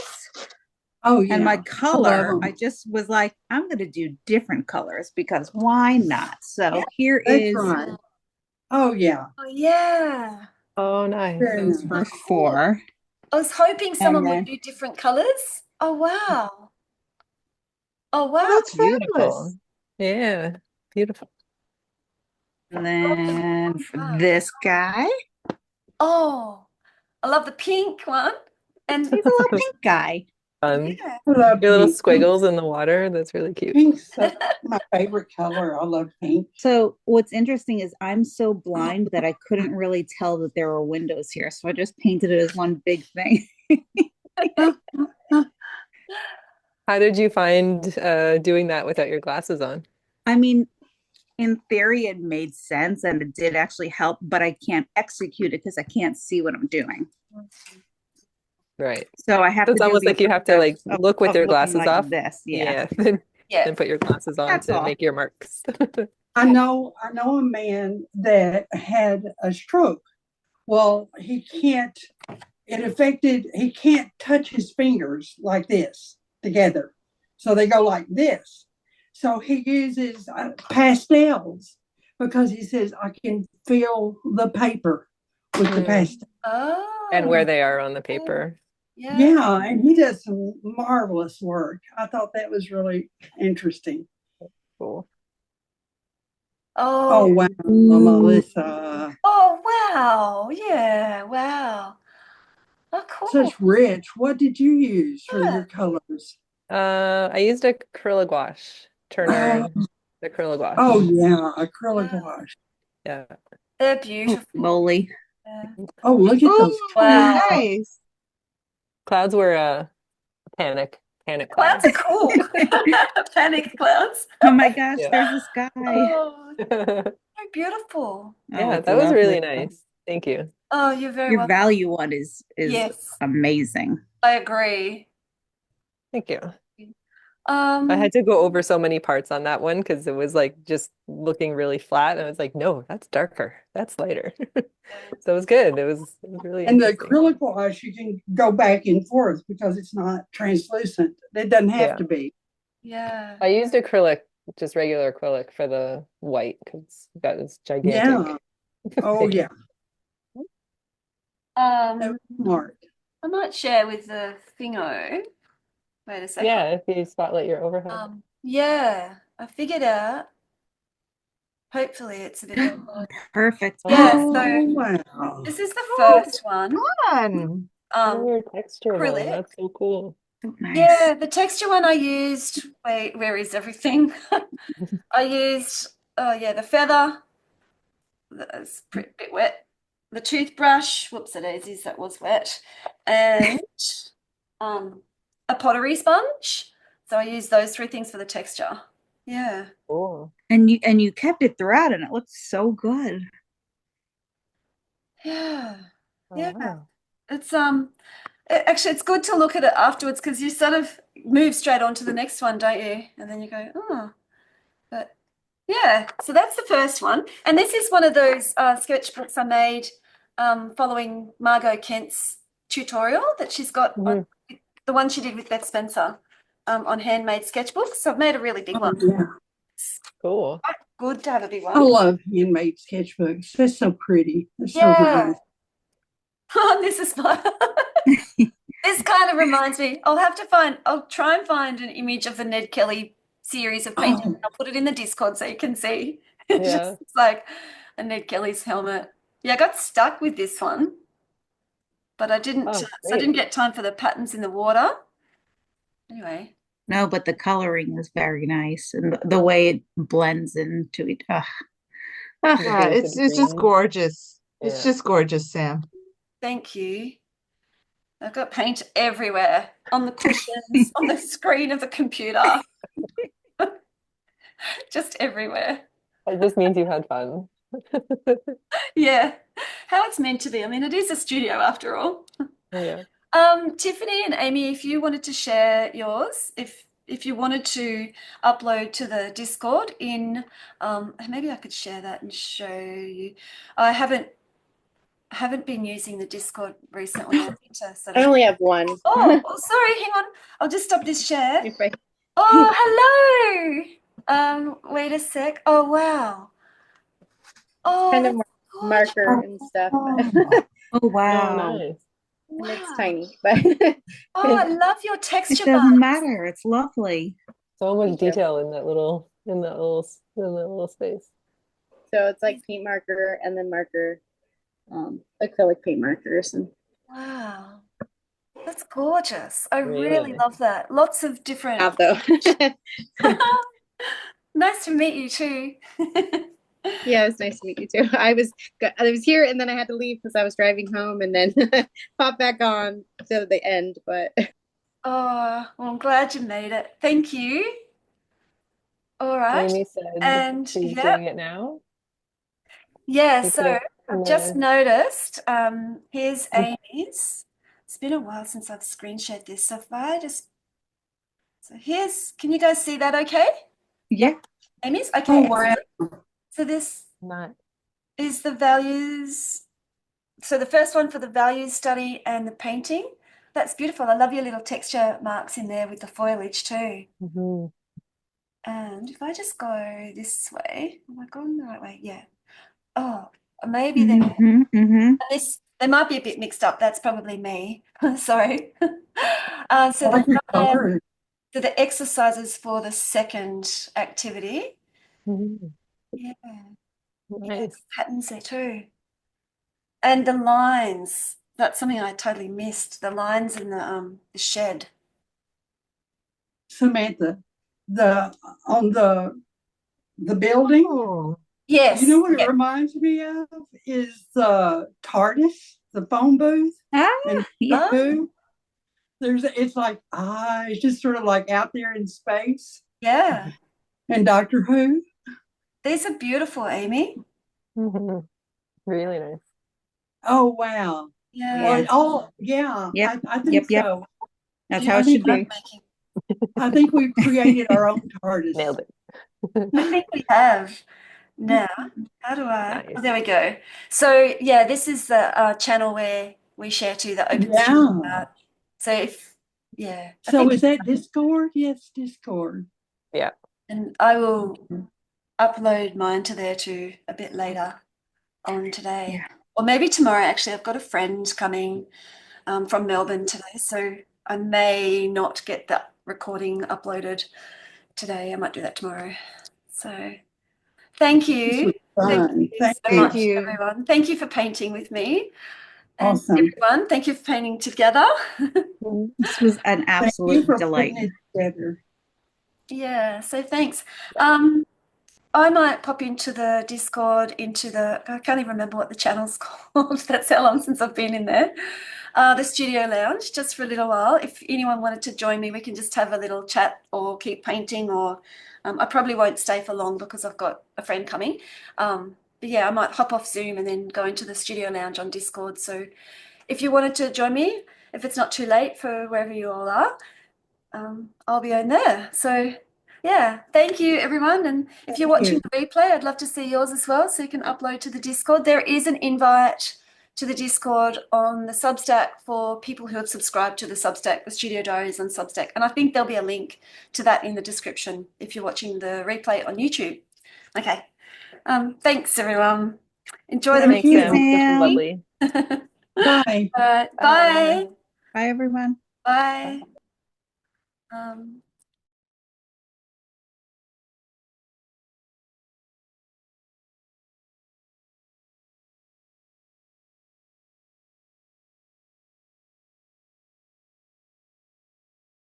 Oh yeah. And my I love color, 'em. I just was like, I'm going to do different colors because why not? So here That's is right. Oh yeah. Oh, yeah. Oh, nice. Very those nice. for 4. I was hoping someone And would then, do different colors. Oh, wow. Oh, Oh, wow. that's Beautiful. fabulous. Yeah. Beautiful. And then for Wow. this guy, Oh, I love the pink one. And he's a little pink guy. Fun. yeah. I love Your little pink. squiggles in the water. That's really cute. Pink's my favorite color. I love pink. So what's interesting is I'm so blind that I couldn't really tell that there were windows here. So I just painted it as one big thing. How did you find doing that without your glasses on? I mean, in theory, it made sense and it did actually help, but I can't execute it because I can't see what I'm doing. Right. So I have So it's to do almost the like you have to like approach look with of your looking glasses like off. this. Yeah. Yeah. Then put your glasses on That's to all. make your marks. I know a man that had a stroke. Well, he can't touch his fingers like this together. So they go like this. So he uses pastels because he says, I can feel the paper with the pastel. And where Oh, they are on the paper. yeah. Yeah, and he does some marvelous work. I thought that was really interesting. Cool. Oh, Oh, wow, Melissa. oh, wow. Yeah, wow. Oh, cool. Such rich. What did you use for Yeah. your colors? I used acrylic gouache, Turner acrylic gouache. Oh, yeah, acrylic gouache. Yeah. They're beautiful. Slowly. Yeah. Oh, look at those. Ooh, Wow. nice. Clouds were panic Clouds clouds. are cool. Panic clouds. Oh my gosh, Yeah. there's this guy. Oh, Yeah, so beautiful. Oh, it's that was really lovely. nice. Thank you. Oh, you're very Your welcome. value one is Yes, amazing. I agree. Thank you. I had to go over so many parts on that one because it was like just looking really flat. And I was like, no, that's darker. That's lighter. So it was good. It was really And the interesting. acrylic gouache, you can go back and forth because it's not translucent. It doesn't have Yeah. to be. Yeah. I used acrylic, just regular acrylic for the white because it's got this gigantic. Yeah. Oh, thing. yeah. That was smart. I might share with the thingo. Wait a second. Yeah, if you spotlight your overhead. Yeah, I figured out. Hopefully it's a bit better. Perfect. Yeah, Oh, so wow. this is the first one. Fun. Your texture one. acrylic. That's so cool. So nice. Yeah, the texture one I used, wait, where is everything? I used, oh yeah, the feather. That's a bit wet. The toothbrush, whoops a daisies, that was wet. And a pottery sponge. So I used those three things for the texture. Yeah. Cool. And you kept it throughout and it looks so good. Yeah. Oh, Yeah. wow. It's actually it's good to look at it afterwards because you sort of move straight on to the next one, don't you? And then you go, oh, but yeah, so that's the first one. And this is one of those sketchbooks I made following Margot Kent's tutorial that she's got on the one she did with Beth Spencer on handmade sketchbooks. So I've made a really big Oh, one. yeah. Cool. Quite good to have a big I one. love handmade sketchbooks. They're so pretty. They're so Yeah. nice. This is my this kind of reminds me. I'll try and find an image of the Ned Kelly series of paintings. Oh. I'll put it in the Discord so you can see. It Yeah. just looks like a Ned Kelly's helmet. Yeah, I got stuck with this one, but I didn't. Oh, So I great. didn't get time for the patterns in the water. Anyway, No, but the coloring is very nice and the way it blends into it. Ugh. Ugh. The Yeah, base of it's just green. gorgeous. It's Yeah. just gorgeous, Sam. thank you. I've got paint everywhere on the cushions, on the screen of the computer, just everywhere. It just means you had fun. Yeah, how it's meant to be. I mean, it is a studio after all. Yeah. Tiffany and Amy, if you wanted to share yours, if you wanted to upload to the Discord in, maybe I could share that and show you. I haven't been using the Discord recently. I need to sort I of. only have one. Oh, sorry, hang on. I'll just stop this share. If I- Oh, hello. Wait a sec. Oh, wow. Oh, kind of that's marker and stuff, but Oh. Oh Oh, wow. nice. and it's Wow. tiny. But Oh, I love your It texture doesn't marks. matter. It's lovely. So much Thank you. detail in that little in the little space. So it's like paint marker and then marker, acrylic paint markers. And Wow. That's gorgeous. I Really really nice. love that. Lots of different. have though. Nice to meet you too. Yeah, it's nice to meet you too. I was here and then I had to leave because I was driving home and then pop back on to the end. But Oh, well, I'm glad you made it. Thank you. All right. Amy said And she's yeah, doing it now. yeah. You put So it in I've just the- noticed, here's Amy's. It's been a while since I've screen shared this. So if I just, so here's, can you guys see that okay? Yeah. Amy's? Oh, Okay, wow. excellent. So this not is the values. So the first one for the values study and the painting. That's beautiful. I love your little texture marks in there with the foliage too. Mhm. And if I just go this way, am I going the right way? Yeah. Oh, maybe they they might be a bit mixed up. That's probably me. Sorry. So I like your the color. so the exercises for the second activity. Mhm. Yeah, Nice. patterns there too. And the lines. That's something I totally missed. The lines in the shed. Samantha, on the building, Oh, Yes. you know what it Yeah. reminds me of is the TARDIS, the phone booth, and Yeah. Who. It's like it's just sort of like out there in space. Yeah. And Doctor Who. These are beautiful, Amy. mhm. Really nice. Oh wow. Yeah. Well, yeah, Yep. I think Yep. so. That's Yeah, how it should be. I think we've created our own TARDIS. Nailed it. I think we have. Now, how do I? Nice. Oh, there we go. So yeah, this is the channel where we share to the open Yeah. studio. So if I So think, is that Discord? Yes, Discord. Yeah. and I will upload mine to there too a bit later on today, Yeah. or maybe tomorrow. Actually, I've got a friend coming from Melbourne today, so I may not get that recording uploaded today. I might do that tomorrow. So thank This you. was Thank fun. you Thank so you. much, everyone. Thank you for painting with me. And Awesome. everyone, thank you for painting together. Mhm. This was an Thank you absolute for delight. putting it together. Yeah, so thanks. I might pop into the Discord, I can't even remember what the channel's called. That's how long since I've been in there. The Studio Lounge, just for a little while. If anyone wanted to join me, we can just have a little chat or keep painting, or I probably won't stay for long because I've got a friend coming. But yeah, I might hop off Zoom and then go into the Studio Lounge on Discord. So if you wanted to join me, if it's not too late for wherever you all are, I'll be on there. So yeah, thank you everyone. And if you're watching the replay, I'd love to see yours as well, so you can upload to the Discord. There is an invite to the Discord on the Substack for people who have subscribed to the Substack, the Studio Diaries on Substack. And I think there'll be a link to that in the description if you're watching the replay on YouTube. Okay. Thanks everyone. Enjoy the Thanks, rest Sam. of This was Sam. lovely. Bye. All right. Bye. Bye, everyone. Bye.